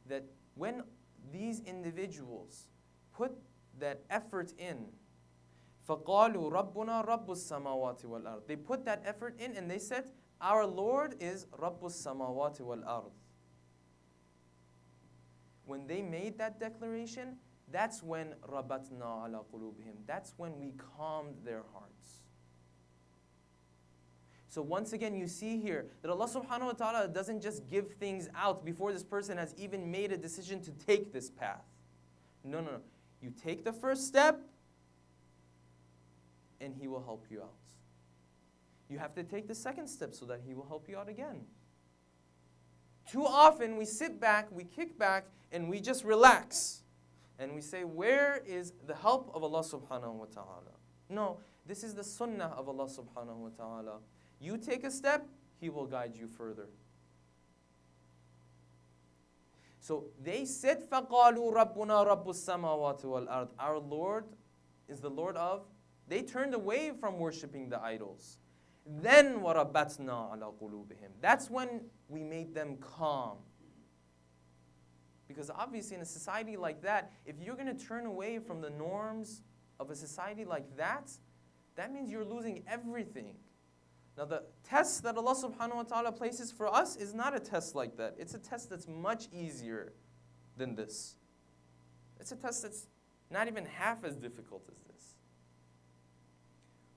that when these individuals put that effort in, فَقَالُوا رَبُّنَا رَبُّ السَّمَاوَاتِ وَالْأَرْضِ. They put that effort in and they said, our Lord is رَبُّ السَّمَاوَاتِ وَالْأَرْضِ. When they made that declaration, that's when رَبَطْنَا عَلَى قُلُوبِهِمْ. That's when we calmed their hearts. So once again, you see here that Allah subhanahu wa ta'ala doesn't just give things out before this person has even made a decision to take this path. No. You take the first step, and He will help you out. You have to take the second step so that He will help you out again. Too often, we sit back, we kick back, and we just relax. And we say, where is the help of Allah subhanahu wa ta'ala? No, this is the sunnah of Allah subhanahu wa ta'ala. You take a step, He will guide you further. So they said, فَقَالُوا رَبُّنَا رَبُّ السَّمَاوَاتِ وَالْأَرْضِ. Our Lord is the Lord of... They turned away from worshipping the idols. Then وَرَبَّتْنَا عَلَى قُلُوبِهِمْ. That's when we made them calm. Because obviously in a society like that, if you're going to turn away from the norms of a society like that, that means you're losing everything. Now the test that Allah subhanahu wa ta'ala places for us is not a test like that. It's a test that's much easier than this. It's a test that's not even half as difficult as this.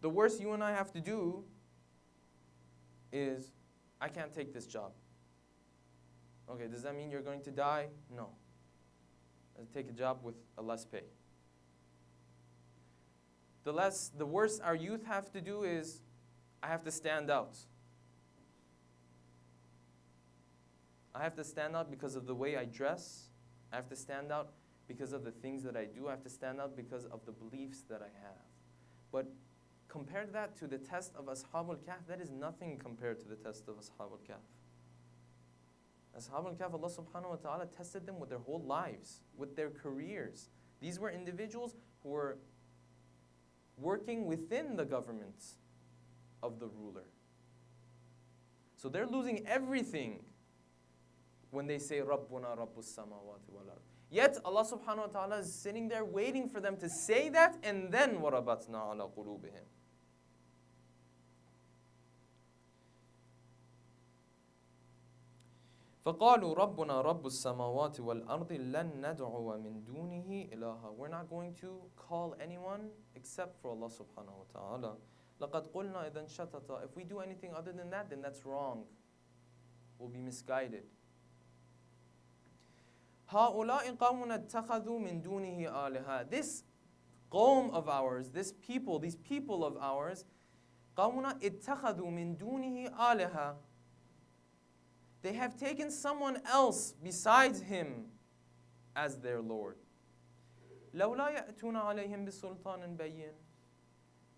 The worst you and I have to do is, I can't take this job. Okay, does that mean you're going to die? No. Take a job with a less pay. The worst our youth have to do is, I have to stand out. I have to stand out because of the way I dress. I have to stand out because of the things that I do. I have to stand out because of the beliefs that I have. But compare that to the test of Ashabul Kahf, that is nothing compared to the test of Ashabul Kahf. Ashabul Kahf, Allah subhanahu wa ta'ala tested them with their whole lives, with their careers. These were individuals who were working within the government of the ruler. So they're losing everything when they say, Rabbuna Rabbus Samawati wal Ard. Yet Allah subhanahu wa ta'ala is sitting there waiting for them to say that, and then وَرَبَطْنَا عَلَى قُلُوبِهِمْ. فَقَالُوا رَبُّنَا رَبُّ السَّمَاوَاتِ وَالْأَرْضِ لَن نَدْعُوَ مِن دُونِهِ إِلَهًا. We're not going to call anyone except for Allah subhanahu wa ta'ala. لَقَدْ قُلْنَا إِذًا شَتَتًا. If we do anything other than that, then that's wrong. We'll be misguided. هَؤُلَاءِ قَوْمٌ اتَّخَذُوا مِن دُونِهِ آلِهَةً. This qawm of ours, these people of ours, قَوْمٌ اتَّخَذُوا مِن دُونِهِ آلِهَةً. They have taken someone else besides Him as their Lord. لَوْلَا يَأْتُونَ عَلَيْهِمْ بِسُلْطَانٍ بَيِّنٍ.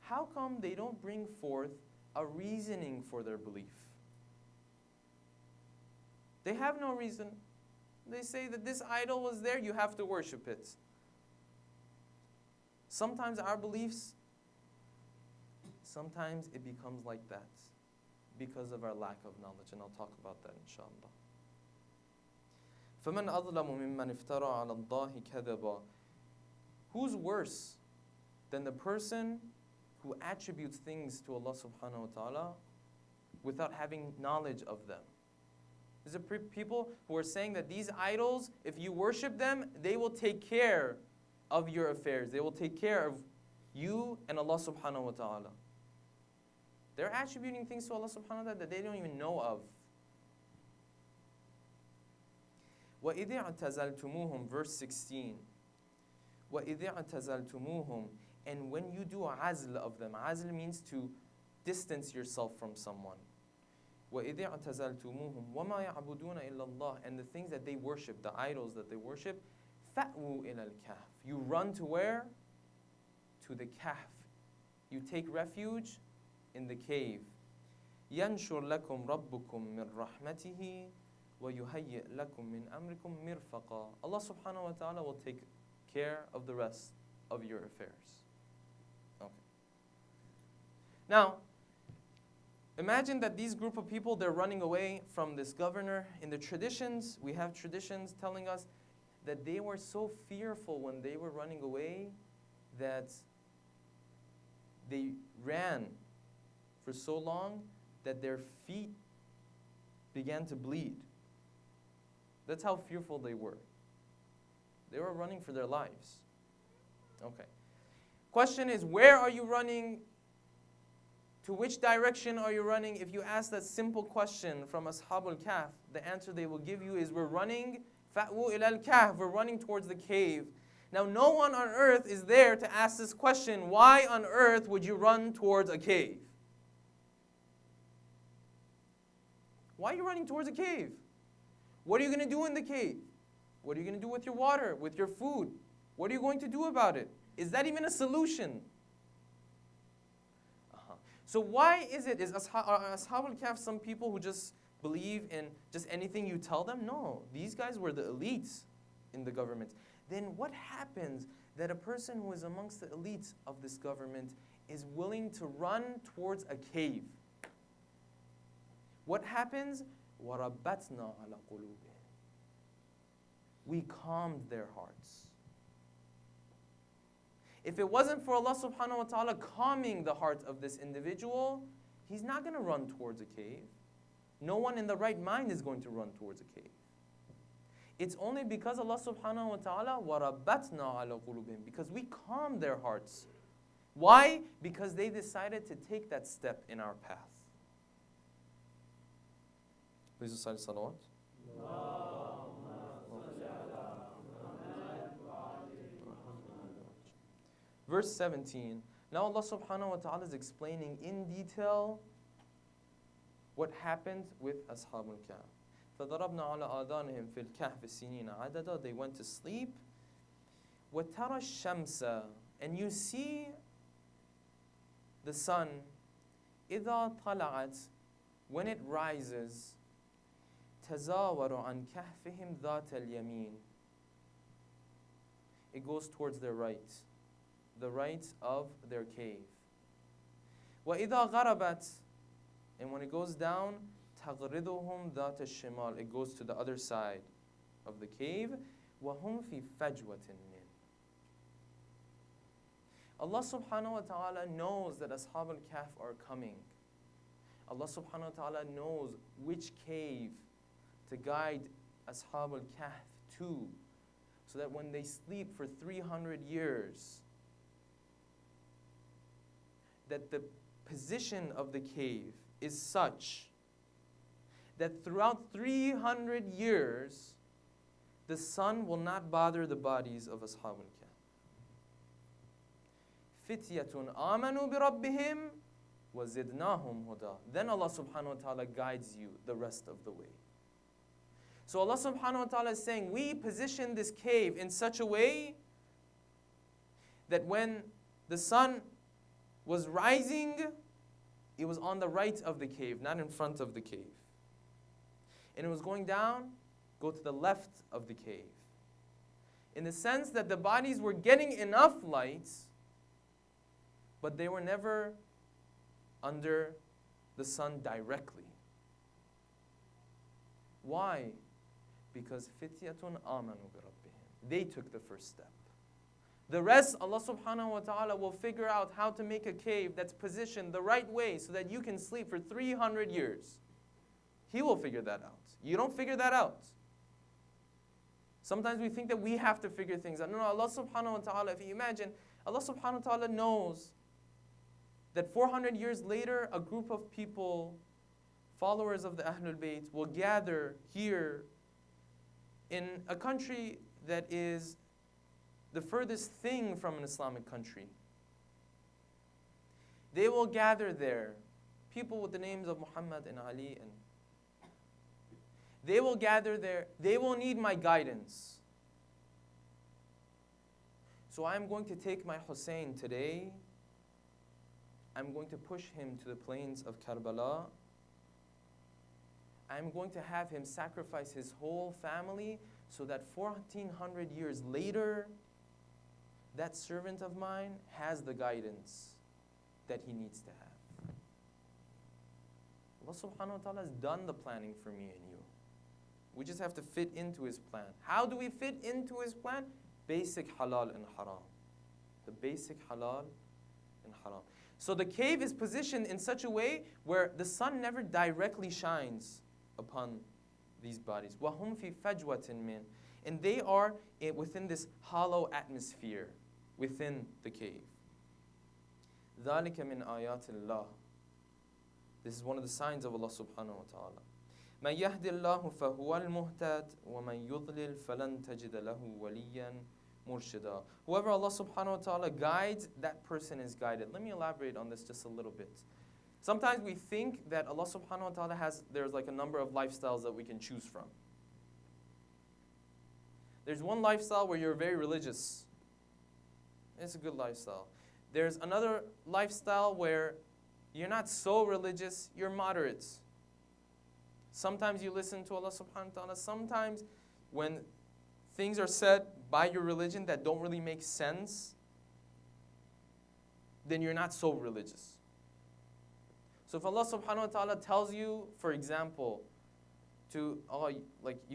How come they don't bring forth a reasoning for their belief? They have no reason. They say that this idol was there, you have to worship it. Sometimes our beliefs, sometimes it becomes like that because of our lack of knowledge, and I'll talk about that inshallah. فَمَنْ أَظْلَمُ مِمَّنْ افْتَرَى عَلَى اللَّهِ كَذَبًا. Who's worse than the person who attributes things to Allah subhanahu wa ta'ala without having knowledge of them? These are people who are saying that these idols, if you worship them, they will take care of your affairs. They will take care of you and Allah subhanahu wa ta'ala. They're attributing things to Allah subhanahu wa ta'ala that they don't even know of. وَإِذِ اعْتَزَلْتُمُوهُمْ, verse 16. وَإِذِ اعْتَزَلْتُمُوهُمْ. And when you do a azl of them, azl means to distance yourself from someone. وَإِذِ اعْتَزَلْتُمُوهُمْ وَمَا يَعْبُدُونَ إِلَّا اللَّهِ. And the things that they worship, the idols that they worship, فَأْوُوا إِلَى الْكَهْفِ. You run to where? To the kahf. You take refuge in the cave. يَنْشُرْ لَكُمْ رَبُّكُمْ مِنْ رَحْمَتِهِ وَيُهَيِّئْ لَكُمْ مِنْ أَمْرِكُمْ مِرْفَقًا. Allah subhanahu wa ta'ala will take care of the rest of your affairs. Okay. Now, imagine that these group of people, they're running away from this governor. In the traditions, we have traditions telling us that they were so fearful when they were running away that they ran for so long that their feet began to bleed. That's how fearful they were. They were running for their lives. Okay. Question is, where are you running? To which direction are you running? If you ask that simple question from Ashabul Kahf, the answer they will give you is, we're running فَأْوُوا إِلَى الْكَهْفِ. We're running towards the cave. Now, no one on earth is there to ask this question, why on earth would you run towards a cave? Why are you running towards a cave? What are you going to do in the cave? What are you going to do with your water, with your food? What are you going to do about it? Is that even a solution? So why is Ashabul Kahf some people who just believe in just anything you tell them? No, these guys were the elites in the government. Then what happens that a person who is amongst the elites of this government is willing to run towards a cave? What happens? وَرَبَّتْنَا عَلَى قُلُوبِهِمْ. We calmed their hearts. If it wasn't for Allah subhanahu wa ta'ala calming the heart of this individual, he's not going to run towards a cave. No one in the right mind is going to run towards a cave. It's only because Allah subhanahu wa ta'ala وَرَبَّتْنَا عَلَى قُلُوبِهِمْ, because we calmed their hearts. Why? Because they decided to take that step in our path. Please recite salawat. Verse 17. Now Allah subhanahu wa ta'ala is explaining in detail what happened with Ashab al-Kahf. فَضَرَبْنَا عَلَىٰ آذَانِهِمْ فِي الْكَهْفِ سِنِينَ عَدَدًا. They went to sleep. وَتَرَى الشَّمْسَ. And you see the sun, إِذَا طَلَعَتْ, when it rises, تَزَاوَرُ عَنْ كَهْفِهِمْ ذَاتَ الْيَمِينِ. It goes towards their right, the right of their cave. وَإِذَا غَرَبَتْ. And when it goes down, تَغْرِدُهُمْ ذَاتَ الشِّمَالِ. It goes to the other side of the cave. وَهُمْ فِي فَجْوَةٍ مِّنْ. Allah subhanahu wa ta'ala knows that Ashab al-Kahf are coming. Allah subhanahu wa ta'ala knows which cave to guide Ashab al-Kahf to, so that when they sleep for 300 years, that the position of the cave is such that throughout 300 years, the sun will not bother the bodies of Ashab al-Kahf. فِتْيَةٌ آمَنُوا بِرَبِّهِمْ وَزِدْنَاهُمْ هُدًى. Then Allah subhanahu wa ta'ala guides you the rest of the way. So Allah subhanahu wa ta'ala is saying, we position this cave in such a way that when the sun was rising, it was on the right of the cave, not in front of the cave. And it was going down, go to the left of the cave. In the sense that the bodies were getting enough light, but they were never under the sun directly. Why? Because fityatun amanu bi rabbihim. They took the first step. The rest, Allah subhanahu wa ta'ala will figure out how to make a cave that's positioned the right way so that you can sleep for 300 years. He will figure that out. You don't figure that out. Sometimes we think that we have to figure things out. No, Allah subhanahu wa ta'ala, if you imagine, Allah subhanahu wa ta'ala knows that 400 years later, a group of people, followers of the Ahlul Bayt, will gather here in a country that is the furthest thing from an Islamic country. They will gather there, people with the names of Muhammad and Ali, and they will gather there. They will need my guidance. So I'm going to take my Hussein today. I'm going to push him to the plains of Karbala. I'm going to have him sacrifice his whole family so that 1400 years later, that servant of mine has the guidance that he needs to have. Allah subhanahu wa ta'ala has done the planning for me and you. We just have to fit into his plan. How do we fit into his plan? Basic halal and haram. The basic halal and haram. So the cave is positioned in such a way where the sun never directly shines upon these bodies. وَهُمْ فِي فَجْوَةٍ مِّنْ. And they are within this hollow atmosphere within the cave. ذَلِكَ مِنْ آيَاتِ اللَّهِ. This is one of the signs of Allah subhanahu wa ta'ala. مَنْ يَهْدِ اللَّهُ فَهُوَ الْمُهْتَدِ وَمَنْ يُضْلِلْ فَلَنْ تَجِدَ لَهُ وَلِيًّا مُرْشِدًا. Whoever Allah subhanahu wa ta'ala guides, that person is guided. Let me elaborate on this just a little bit. Sometimes we think that Allah subhanahu wa ta'ala there's like a number of lifestyles that we can choose from. There's one lifestyle where you're very religious. It's a good lifestyle. There's another lifestyle where you're not so religious, you're moderate. Sometimes you listen to Allah subhanahu wa ta'ala. Sometimes when things are said by your religion that don't really make sense, then you're not so religious. So if Allah subhanahu wa ta'ala tells you, for example, you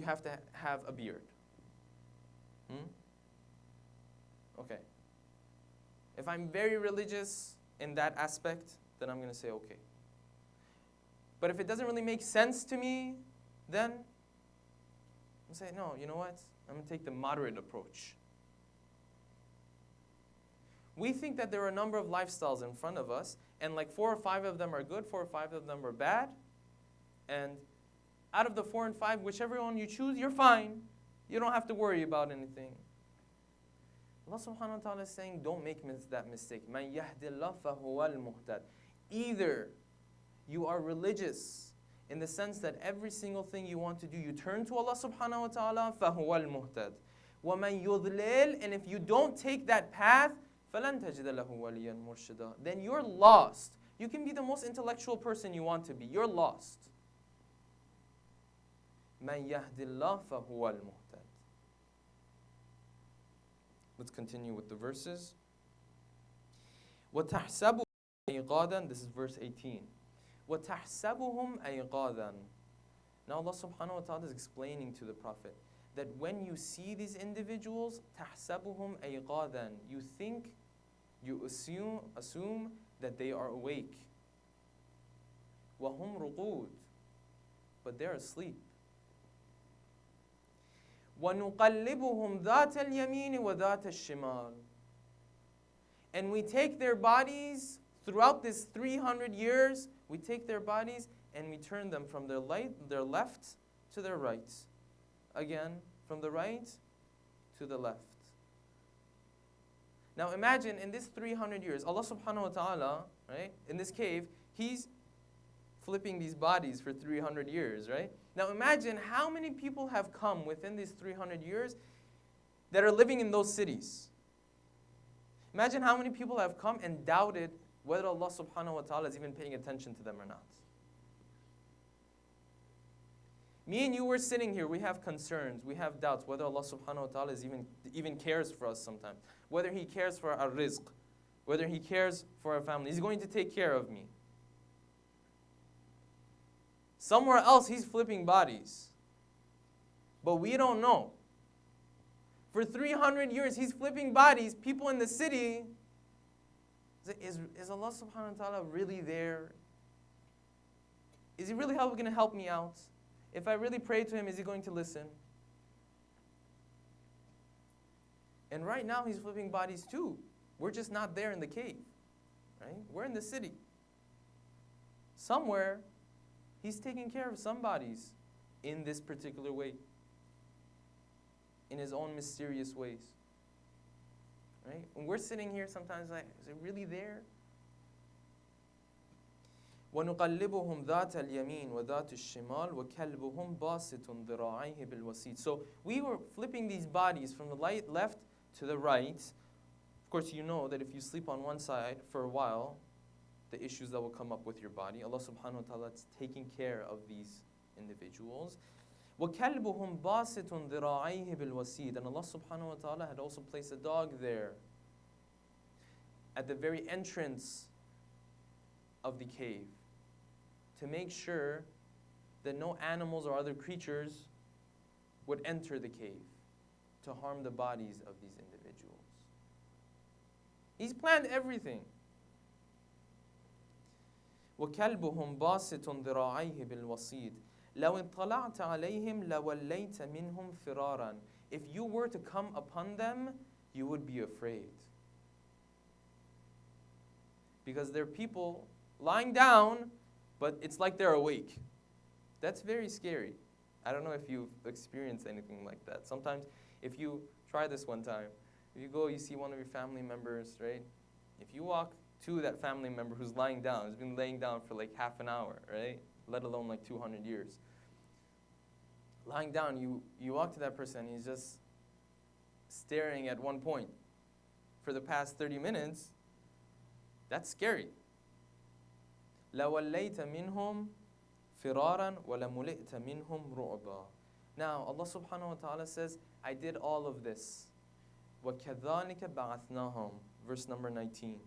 have to have a beard. Okay. If I'm very religious in that aspect, then I'm going to say okay. But if it doesn't really make sense to me, then I'm saying, no, you know what? I'm going to take the moderate approach. We think that there are a number of lifestyles in front of us, and like 4 or 5 of them are good, 4 or 5 of them are bad, and out of the 4 and 5, whichever one you choose, you're fine. You don't have to worry about anything. Allah subhanahu wa ta'ala is saying, don't make that mistake. مَنْ يَهْدِ اللَّهُ فَهُوَ الْمُهْتَدِ. Either you are religious in the sense that every single thing you want to do, you turn to Allah subhanahu wa ta'ala, فَهُوَ الْمُهْتَدِ. وَمَنْ يُضْلِلْ. And if you don't take that path, فَلَنْ تَجِدَ لَهُ وَلِيًّا مُرْشِدًا. Then you're lost. You can be the most intellectual person you want to be. You're lost. مَنْ يَهْدِ اللَّهُ فَهُوَ الْمُهْتَدِ. Let's continue with the verses. وَتَحْسَبُهُمْ أَيْقَاظًا. This is verse 18. وَتَحْسَبُهُمْ أَيْقَاظًا. Now Allah subhanahu wa ta'ala is explaining to the Prophet that when you see these individuals, تَحْسَبُهُمْ أَيْقَاظًا, you think, you assume that they are awake. وَهُمْ رُقُودٌ. But they're asleep. وَنُقَلِّبُهُمْ ذَاتَ الْيَمِينِ وَذَاتَ الشِّمَالِ. And we take their bodies throughout this 300 years, we take their bodies and we turn them from their left to their right. Again, from the right to the left. Now imagine in this 300 years, Allah subhanahu wa ta'ala, right, in this cave, He's flipping these bodies for 300 years, right? Now imagine how many people have come within these 300 years that are living in those cities. Imagine how many people have come and doubted whether Allah subhanahu wa ta'ala is even paying attention to them or not. Me and you were sitting here, we have concerns, we have doubts whether Allah subhanahu wa ta'ala is even cares for us sometimes. Whether He cares for our rizq, whether He cares for our family. He's going to take care of me. Somewhere else He's flipping bodies. But we don't know. For 300 years He's flipping bodies. People in the city, is Allah subhanahu wa ta'ala really there? Is He really going to help me out? If I really pray to Him, is He going to listen? And right now He's flipping bodies too. We're just not there in the cave. Right? We're in the city. Somewhere He's taking care of some bodies in this particular way. In His own mysterious ways. Right? When we're sitting here sometimes like, is it really there? وَنُقَلِّبُهُمْ ذَاتَ الْيَمِينِ وَذَاتُ الشِّمَالِ وَكَلْبُهُمْ بَاسِطٌ ذِرَاعَيْهِ بِالْوَسِيدِ. So we were flipping these bodies from the left to the right. Of course, you know that if you sleep on one side for a while, the issues that will come up with your body, Allah subhanahu wa ta'ala is taking care of these individuals. وَكَلْبُهُمْ بَاسِطٌ ذِرَاعَيْهِ بِالْوَسِيدِ. And Allah subhanahu wa ta'ala had also placed a dog there at the very entrance of the cave to make sure that no animals or other creatures would enter the cave to harm the bodies of these individuals. He's planned everything. وَكَلْبُهُمْ بَاسِطٌ ذِرَاعَيْهِ بِالْوَسِيدِ لَوْ اطَّلَعْتَ عَلَيْهِمْ لَوَلَّيْتَ مِنْهُمْ فِرَارًا. If you were to come upon them, you would be afraid. Because they're people lying down, but it's like they're awake. That's very scary. I don't know if you've experienced anything like that. Sometimes, if you try this one time, if you go, you see one of your family members, right? If you walk to that family member who's lying down, who's been laying down for like half an hour, right? Let alone like 200 years. Lying down, you walk to that person, he's just staring at one point for the past 30 minutes. That's scary. لَوَلَّيْتَ مِنْهُمْ فِرَارًا وَلَمُلِئْتَ مِنْهُمْ رُعْبًا. Now, Allah subhanahu wa ta'ala says, I did all of this. وَكَذَلِكَ بَعَثْنَاهُمْ. Verse number 19.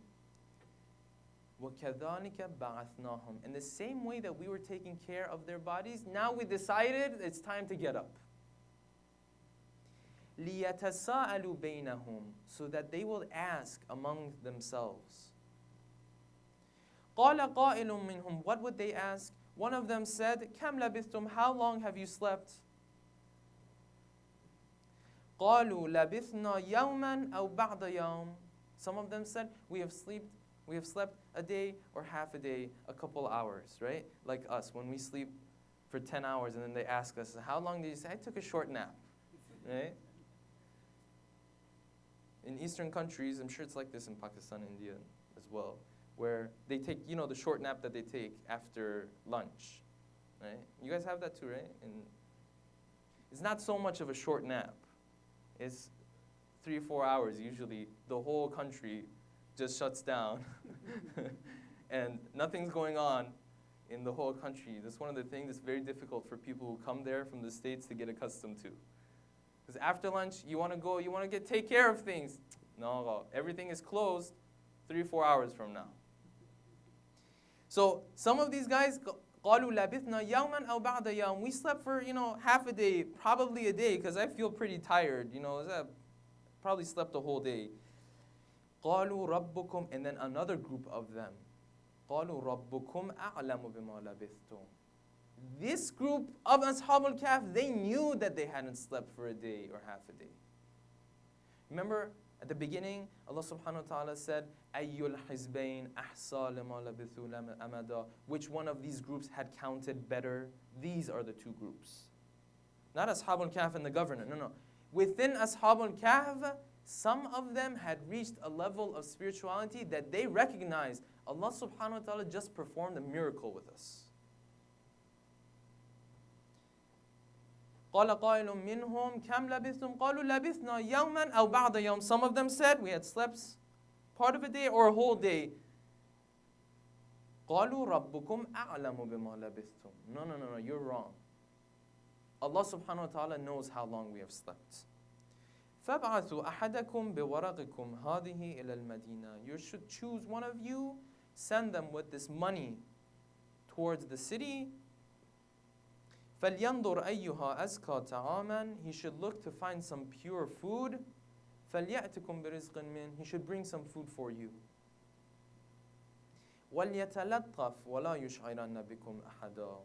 وَكَذَلِكَ بَعَثْنَاهُمْ. In the same way that we were taking care of their bodies, now we decided it's time to get up. لِيَتَسَاءَلُوا بَيْنَهُمْ. So that they will ask among themselves. قَالَ قَائِلٌ مِّنْهُمْ. What would they ask? One of them said, كَمْ لَبِثْتُمْ. How long have you slept? قَالُوا لَبِثْنَا يَوْمًا أَوْ بَعْضَ يَوْمٍ. Some of them said, we have slept a day or half a day, a couple hours, right? Like us, when we sleep for 10 hours, and then they ask us, how long did you say? I took a short nap, right? In Eastern countries, I'm sure it's like this in Pakistan, India as well, where they take, the short nap that they take after lunch, right? You guys have that too, right? And it's not so much of a short nap. It's 3 or 4 hours. Usually the whole country just shuts down and nothing's going on in the whole country. That's one of the things that's very difficult for people who come there from the States to get accustomed to. Because after lunch, you want to go, you want to take care of things. No, everything is closed 3 or 4 hours from now. So some of these guys, قالوا لبثنا يوما أو بعد يوم. We slept for, half a day, probably a day, because I feel pretty tired. I probably slept the whole day. قالوا ربكم, and then another group of them. قالوا ربكم أعلم بما لبثتم. This group of Ashab al-Kahf, they knew that they hadn't slept for a day or half a day. Remember at the beginning, Allah subhanahu wa ta'ala said, أَيُّ الْحِزْبَيْنِ أَحْصَى لِمَا لَبِثُوا أَمَدًا. Which one of these groups had counted better? These are the two groups. Not Ashab al-Kahf and the governor, no. Within Ashab al-Kahf, some of them had reached a level of spirituality that they recognized Allah subhanahu wa ta'ala just performed a miracle with us. قال قائل منهم كم لبثتم قالوا لبثنا يوما أو بعض يوم. Some of them said we had slept part of a day or a whole day. قالوا ربكم أعلم بما لبثتم. No, you're wrong. Allah subhanahu wa ta'ala knows how long we have slept. فَابْعَثُوا أَحَدَكُمْ بِوَرَقِكُمْ هَذِهِ إِلَى الْمَدِينَةِ. You should choose one of you, send them with this money towards the city. فَلْيَنْظُرْ أَيُّهَا أَزْكَى طَعَامًا. He should look to find some pure food. فَلْيَأْتِكُمْ بِرِزْقٍ مِّنْهُ. He should bring some food for you. وَلْيَتَلَطَّفْ وَلَا يُشْعِرَنَّ بِكُمْ أَحَدًا.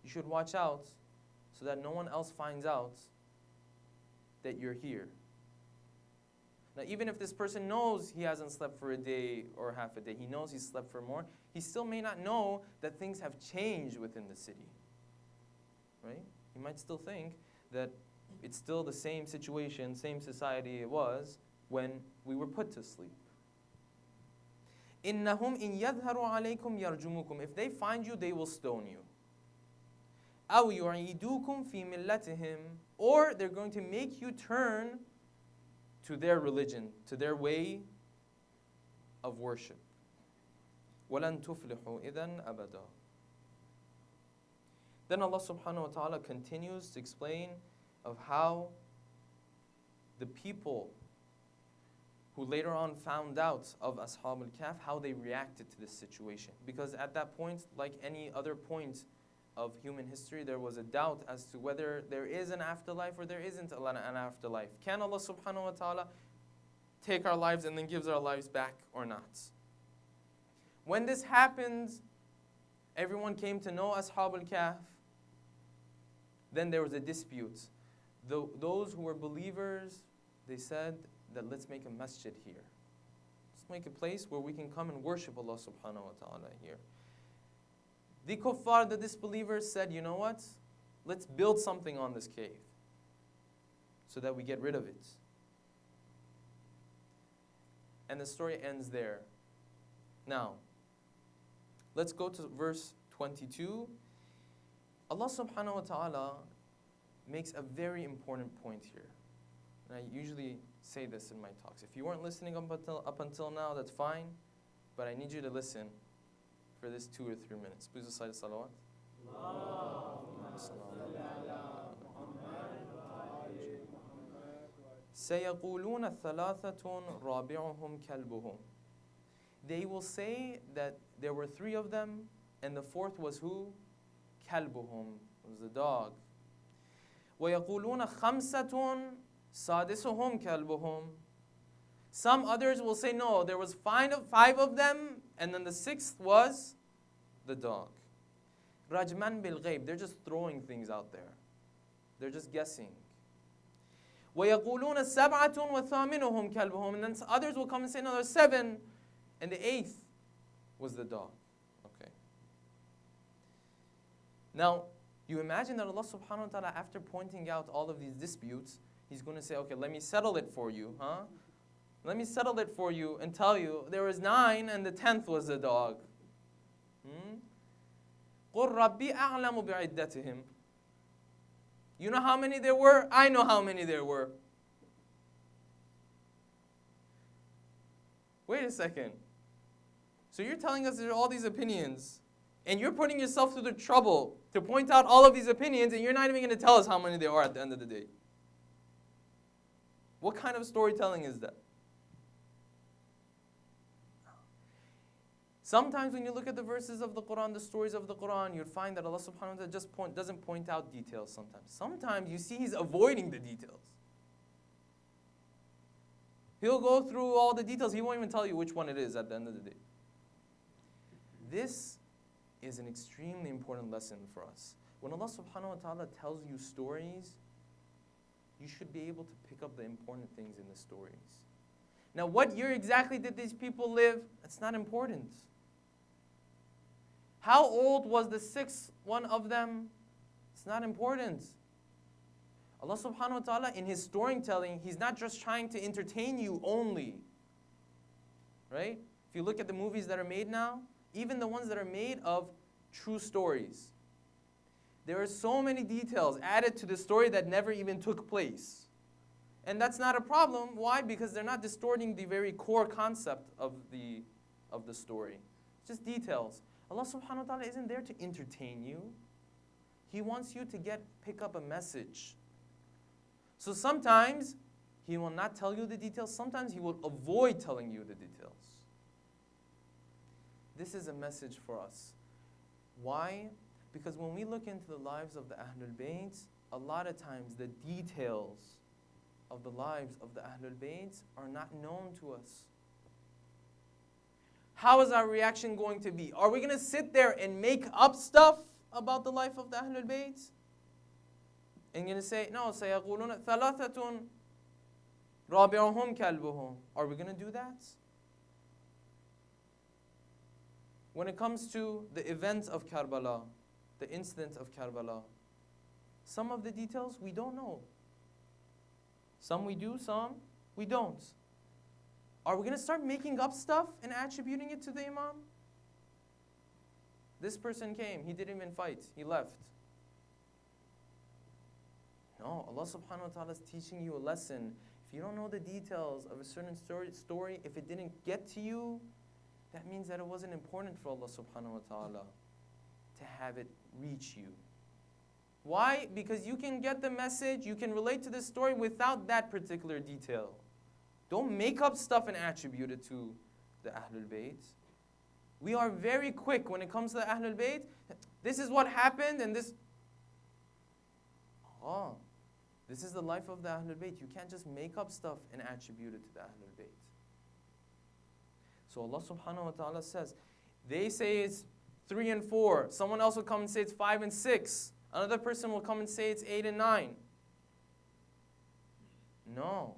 You should watch out so that no one else finds out that you're here. Now, even if this person knows he hasn't slept for a day or half a day, he knows he's slept for more, he still may not know that things have changed within the city. Right? He might still think that it's still the same situation, same society it was when we were put to sleep. إِنَّهُمْ إِن يَظْهَرُوا عَلَيْكُمْ يَرْجُمُكُمْ. If they find you, they will stone you. أَوْ يُعِيدُوكُمْ فِي مِلَّتِهِمْ. Or they're going to make you turn to their religion, to their way of worship. وَلَن تُفْلِحُوا إِذًا أَبَدًا. Then Allah subhanahu wa ta'ala continues to explain of how the people who later on found out of Ashab al-Kahf, how they reacted to this situation. Because at that point, like any other point of human history, there was a doubt as to whether there is an afterlife or there isn't an afterlife. Can Allah subhanahu wa ta'ala take our lives and then gives our lives back or not? When this happened, everyone came to know Ashab al-Kahf. Then there was a dispute. Those who were believers, they said that let's make a masjid here. Let's make a place where we can come and worship Allah subhanahu wa ta'ala here. The kuffar, the disbelievers, said, you know what? Let's build something on this cave so that we get rid of it. And the story ends there. Now, let's go to verse 22. Allah subhanahu wa ta'ala makes a very important point here. And I usually say this in my talks. If you weren't listening up until now, that's fine. But I need you to listen for this 2 or 3 minutes. Please recite salawat. سَيَقُولُونَ ثَلَاثَةٌ رَابِعُهُمْ كَلْبُهُمْ. They will say that there were 3 of them, and the 4th was who? كَلْبُهُمْ, was the dog. وَيَقُولُونَ خَمْسَةٌ سَادِسُهُمْ كَلْبُهُمْ. Some others will say, no, there was 5 of them, and then the 6th was the dog. رَجْمًا بِالْغَيْبِ. They're just throwing things out there. They're just guessing. وَيَقُولُونَ سَبْعَةٌ وَثَامِنُهُمْ كَلْبُهُمْ. And then others will come and say, no, there's 7, and the 8th was the dog. Okay. Now, you imagine that Allah subhanahu wa ta'ala, after pointing out all of these disputes, He's going to say, okay, let me settle it for you, huh? Let me settle it for you and tell you there was 9 and the 10th was a dog. قُلْ رَبِّي أَعْلَمُ بِعِدَّتِهِمْ. You know how many there were? I know how many there were. Wait a second. So you're telling us there are all these opinions, and you're putting yourself through the trouble to point out all of these opinions, and you're not even going to tell us how many there are at the end of the day. What kind of storytelling is that? Sometimes when you look at the verses of the Quran, the stories of the Quran, you'll find that Allah subhanahu wa ta'ala just doesn't point out details sometimes. Sometimes you see He's avoiding the details. He'll go through all the details. He won't even tell you which one it is at the end of the day. This is an extremely important lesson for us. When Allah subhanahu wa ta'ala tells you stories, you should be able to pick up the important things in the stories. Now, what year exactly did these people live? That's not important. How old was the 6th one of them? It's not important. Allah subhanahu wa ta'ala, in His storytelling, He's not just trying to entertain you only. Right? If you look at the movies that are made now, even the ones that are made of true stories, there are so many details added to the story that never even took place. And that's not a problem. Why? Because they're not distorting the very core concept of the story. It's just details. Allah subhanahu wa ta'ala isn't there to entertain you. He wants you to pick up a message. So sometimes He will not tell you the details. Sometimes He will avoid telling you the details. This is a message for us. Why? Because when we look into the lives of the Ahlul Bayt, a lot of times the details of the lives of the Ahlul Bayt are not known to us. How is our reaction going to be? Are we going to sit there and make up stuff about the life of the Ahlul Bayt? And you're going to say, no, سَيَقُولُونَ ثَلَاثَةٌ رَابِعُهُمْ كَلْبُهُمْ. Are we going to do that? When it comes to the event of Karbala, the incident of Karbala, some of the details we don't know. Some we do, some we don't. Are we going to start making up stuff and attributing it to the Imam? This person came, he didn't even fight, he left. No, Allah subhanahu wa ta'ala is teaching you a lesson. If you don't know the details of a certain story, if it didn't get to you, that means that it wasn't important for Allah subhanahu wa ta'ala to have it reach you. Why? Because you can get the message, you can relate to this story without that particular detail. Don't make up stuff and attribute it to the Ahlul Bayt. We are very quick when it comes to the Ahlul Bayt. This is what happened and this. This is the life of the Ahlul Bayt. You can't just make up stuff and attribute it to the Ahlul Bayt. So Allah subhanahu wa ta'ala says, they say it's 3 and 4. Someone else will come and say it's 5 and 6. Another person will come and say it's 8 and 9. No.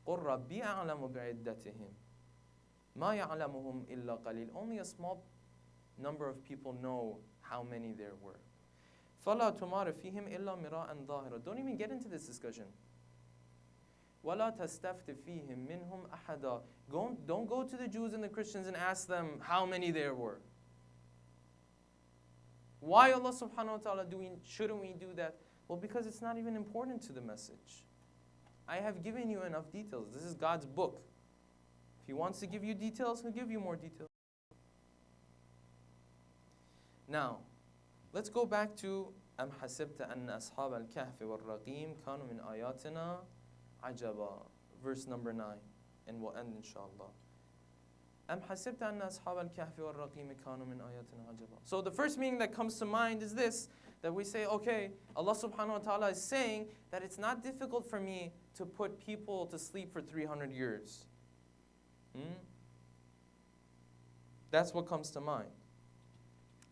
قُلْ رَبِّي أَعْلَمُ بِعِدَّتِهِمْ مَا يَعْلَمُهُمْ إِلَّا قَلِيلٌ. Only a small number of people know how many there were. فَلَا تُمَارِ فِيهِمْ إِلَّا مِرَاءً ظَاهِرًا. Don't even get into this discussion. وَلَا تَسْتَفْتِ فِيهِمْ مِنْهُمْ أَحَدًا. Don't go to the Jews and the Christians and ask them how many there were. Why Allah subhanahu wa ta'ala shouldn't we do that? Well, because it's not even important to the message. I have given you enough details. This is God's book. If He wants to give you details, He'll give you more details. Now, let's go back to أَمْ حَسِبْتَ أَنَّ أَصْحَابَ الْكَهْفِ وَالرَّقِيمِ كَانُوا مِنْ آيَاتِنَا عَجَبًا. Verse number 9, and we'll end inshallah. أَمْ حَسِبْتَ أَنَّ أَصْحَابَ الْكَهْفِ وَالرَّقِيمِ كَانُوا مِنْ آيَاتِنَا عَجَبًا. So the first meaning that comes to mind is this, that we say, okay, Allah subhanahu wa ta'ala is saying that it's not difficult for me to put people to sleep for 300 years. That's what comes to mind.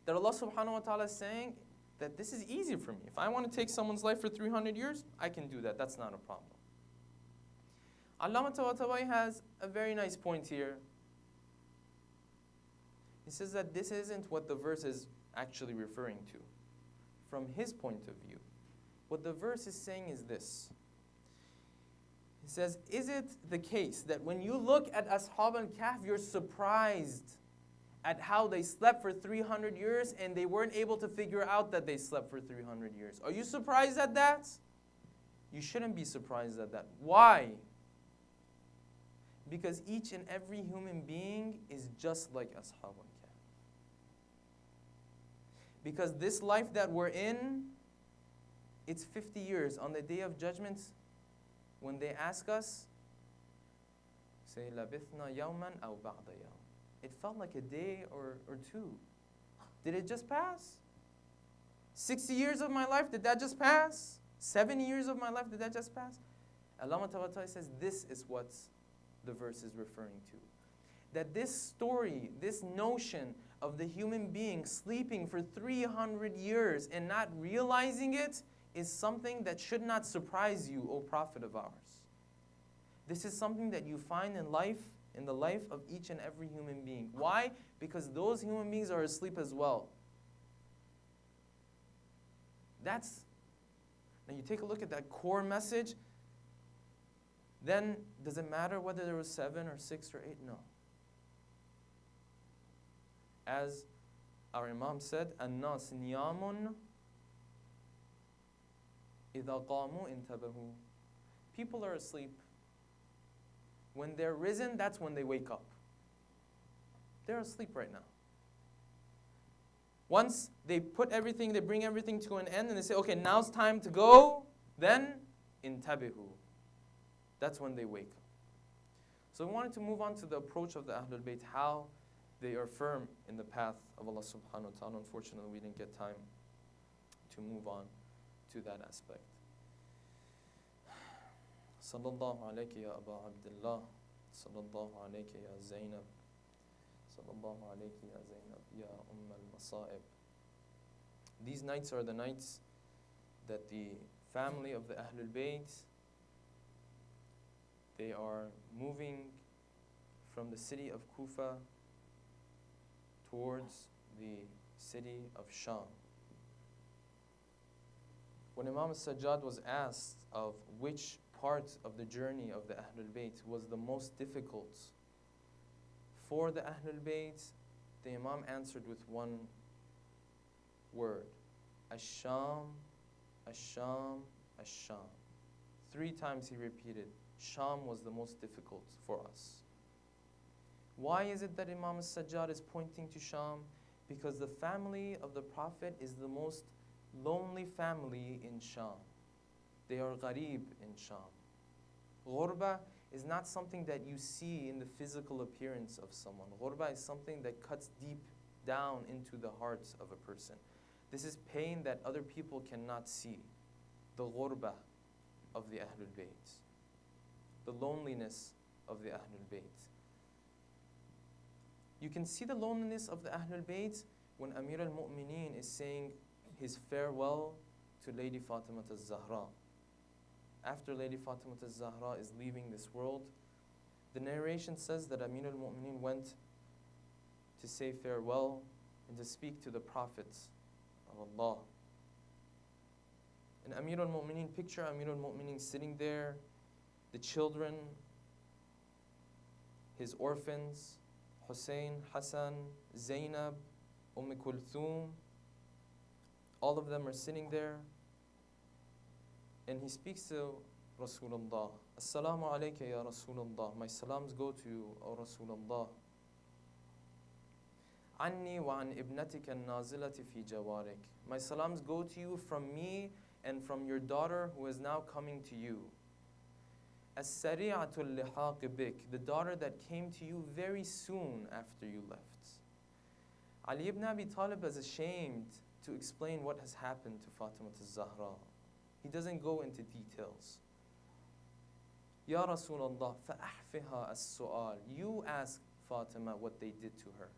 That Allah subhanahu wa ta'ala is saying that this is easy for me. If I want to take someone's life for 300 years, I can do that. That's not a problem. Allama Tabatabai has a very nice point here. He says that this isn't what the verse is actually referring to. from his point of view. What the verse is saying is this. It says, is it the case that when you look at Ashab al-Kahf, you're surprised at how they slept for 300 years and they weren't able to figure out that they slept for 300 years? Are you surprised at that? You shouldn't be surprised at that. Why? Because each and every human being is just like Ashab al-Kahf. Because this life that we're in, it's 50 years. On the Day of Judgment, when they ask us, say, لَبِثْنَا يَوْمًا أَوْ بَعْدَ يَوْمٍ. It felt like a day or two. Did it just pass? 60 years of my life, did that just pass? 70 years of my life, did that just pass? Allah Ta'ala says this is what the verse is referring to. That this story, this notion of the human being sleeping for 300 years and not realizing it is something that should not surprise you, O Prophet of ours. This is something that you find in the life of each and every human being. Why? Because those human beings are asleep as well. Now you take a look at that core message, then does it matter whether there was 7 or 6 or 8? No. As our Imam said, الناس نيام إذا قاموا انتبهوا. People are asleep. When they're risen, that's when they wake up. They're asleep right now. Once they bring everything to an end and they say, okay, now it's time to go, then intabihu. That's when they wake up. So we wanted to move on to the approach of the Ahlul Bayt, how they are firm in the path of Allah subhanahu wa ta'ala. Unfortunately, we didn't get time to move on to that aspect. Sallallahu alayki ya Aba Abdullah. Sallallahu alayki ya Zainab. Sallallahu alayki ya Zainab ya al-Masa'ib. These nights are the nights that the family of the Ahlul Bayt, they are moving from the city of Kufa towards the city of Sham. When Imam Sajjad was asked of which part of the journey of the Ahlul Bayt was the most difficult for the Ahlul Bayt, the Imam answered with one word: Ash-Sham, Ash-Sham, Ash-Sham. 3 times he repeated, Sham was the most difficult for us. Why is it that Imam Sajjad is pointing to Sham? Because the family of the Prophet is the most lonely family in Sham. They are gharib in Sham. Ghurba is not something that you see in the physical appearance of someone. Ghurba is something that cuts deep down into the hearts of a person. This is pain that other people cannot see. The ghurba of the Ahlul Bayt. The loneliness of the Ahlul Bayt. You can see the loneliness of the Ahlul Bayt when Amir al-Mu'mineen is saying his farewell to Lady Fatima al-Zahra. After Lady Fatima al-Zahra is leaving this world, the narration says that Amir al-Mu'mineen went to say farewell and to speak to the prophets of Allah. And Amir al-Mu'mineen, picture Amir al-Mu'mineen sitting there, the children, his orphans, Hussein, Hassan, Zainab, Kulthum, all of them are sitting there. And he speaks to Rasulullah. Assalamu alayka ya Rasulullah. My salams go to you, O Rasulullah. Anni wa an ibnatika an-nazilati fi jawarik. My salams go to you from me and from your daughter who is now coming to you. As-sari'atul lihaq bik, the daughter that came to you very soon after you left. Ali ibn Abi Talib is ashamed to explain what has happened to Fatima al-Zahra. He doesn't go into details. Ya Rasulullah, fa'ahfiha as-su'al. You ask Fatima what they did to her.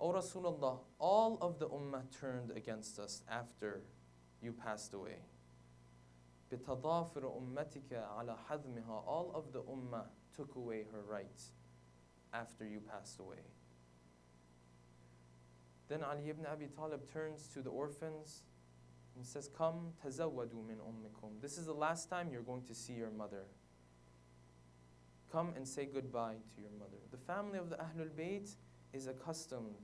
O Rasulullah, all of the ummah turned against us after you passed away. بِتَضَافِرُ أُمَّتِكَ عَلَى حَذْمِهَا. All of the ummah took away her rights after you passed away. Then Ali ibn Abi Talib turns to the orphans and says, "Come, tazawwadu min ummikum. This is the last time you're going to see your mother. Come and say goodbye to your mother." The family of the Ahlul Bayt is accustomed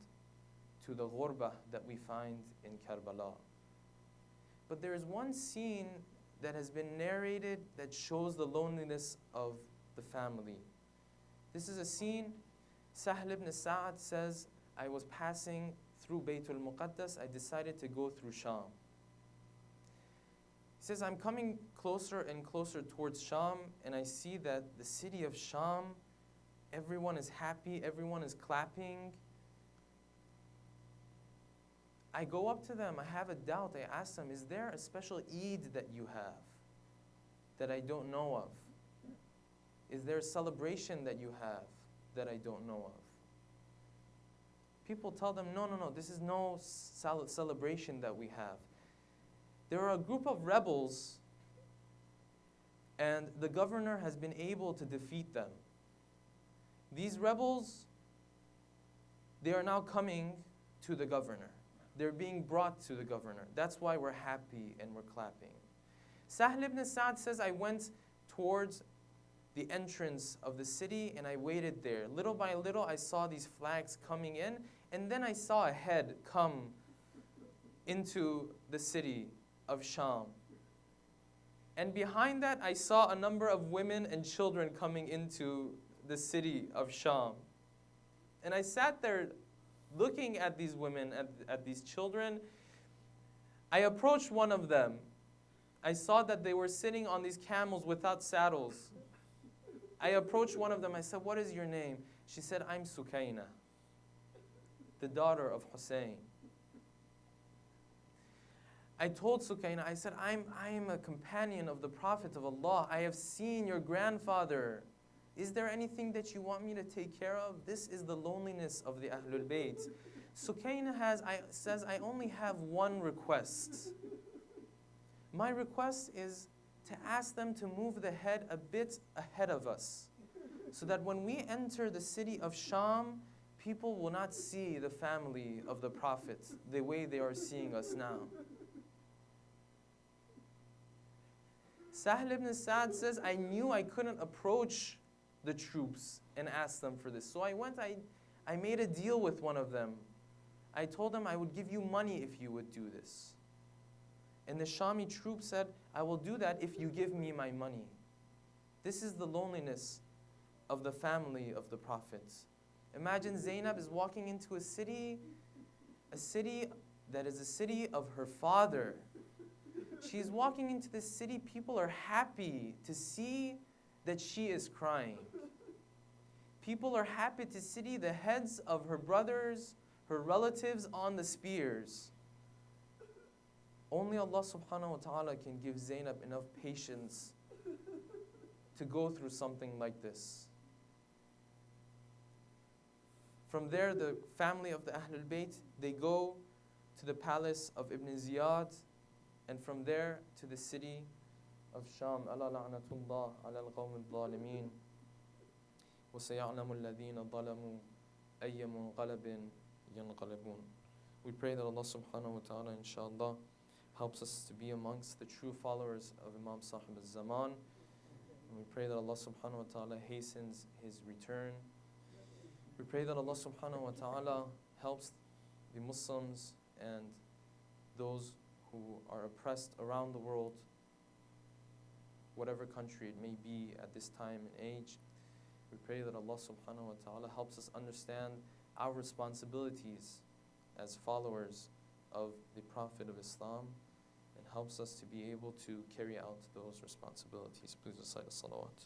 to the ghurbah that we find in Karbala. But there is one scene that has been narrated that shows the loneliness of the family. This is a scene, Sahl ibn Sa'ad says, "I was passing through Baytul Muqaddas, I decided to go through Sham." He says, "I'm coming closer and closer towards Sham, and I see that the city of Sham, everyone is happy, everyone is clapping. I go up to them, I have a doubt, I ask them, is there a special Eid that you have that I don't know of? Is there a celebration that you have that I don't know of?" People tell them, no, this is no celebration that we have. There are a group of rebels, and the governor has been able to defeat them. These rebels, they are now coming to the governor. They're being brought to the governor. That's why we're happy and we're clapping. Sahl ibn Sa'd says, "I went towards the entrance of the city and I waited there. Little by little, I saw these flags coming in, and then I saw a head come into the city of Sham. And behind that, I saw a number of women and children coming into the city of Sham. And I sat there looking at these women, at these children. I approached one of them. I saw that they were sitting on these camels without saddles. I approached one of them. I said, 'What is your name?' She said, 'I'm Sukayna, the daughter of Hussein.' I told Sukayna, I said, I am a companion of the Prophet of Allah. I have seen your grandfather. Is there anything that you want me to take care of?" This is the loneliness of the Ahlul Bayt. Sukayna says, "I only have one request. My request is to ask them to move the head a bit ahead of us, so that when we enter the city of Sham, people will not see the family of the Prophet the way they are seeing us now." Sahl ibn Sa'd says, "I knew I couldn't approach the troops and ask them for this. So I went, I made a deal with one of them. I told them I would give you money if you would do this. And the Shami troop said, 'I will do that if you give me my money.'" This is the loneliness of the family of the Prophet. Imagine Zainab is walking into a city that is a city of her father. She's walking into this city, people are happy to see that she is crying. People are happy to see the heads of her brothers, her relatives on the spears. Only Allah subhanahu wa ta'ala can give Zainab enough patience to go through something like this. From there, the family of the Ahlul Bayt, they go to the palace of Ibn Ziyad, and from there to the city of Sham. Ala la'natullah ala al-qawm al-zalimin. Wa saya'lamu alladhina zalamu ayya munqalabin yanqalibun. We pray that Allah subhanahu wa ta'ala, inshallah, helps us to be amongst the true followers of Imam Sahib al-Zaman. And we pray that Allah subhanahu wa ta'ala hastens his return. We pray that Allah subhanahu wa ta'ala helps the Muslims and those who are oppressed around the world, whatever country it may be at this time and age. We pray that Allah subhanahu wa ta'ala helps us understand our responsibilities as followers of the Prophet of Islam and helps us to be able to carry out those responsibilities. Please recite a salawat.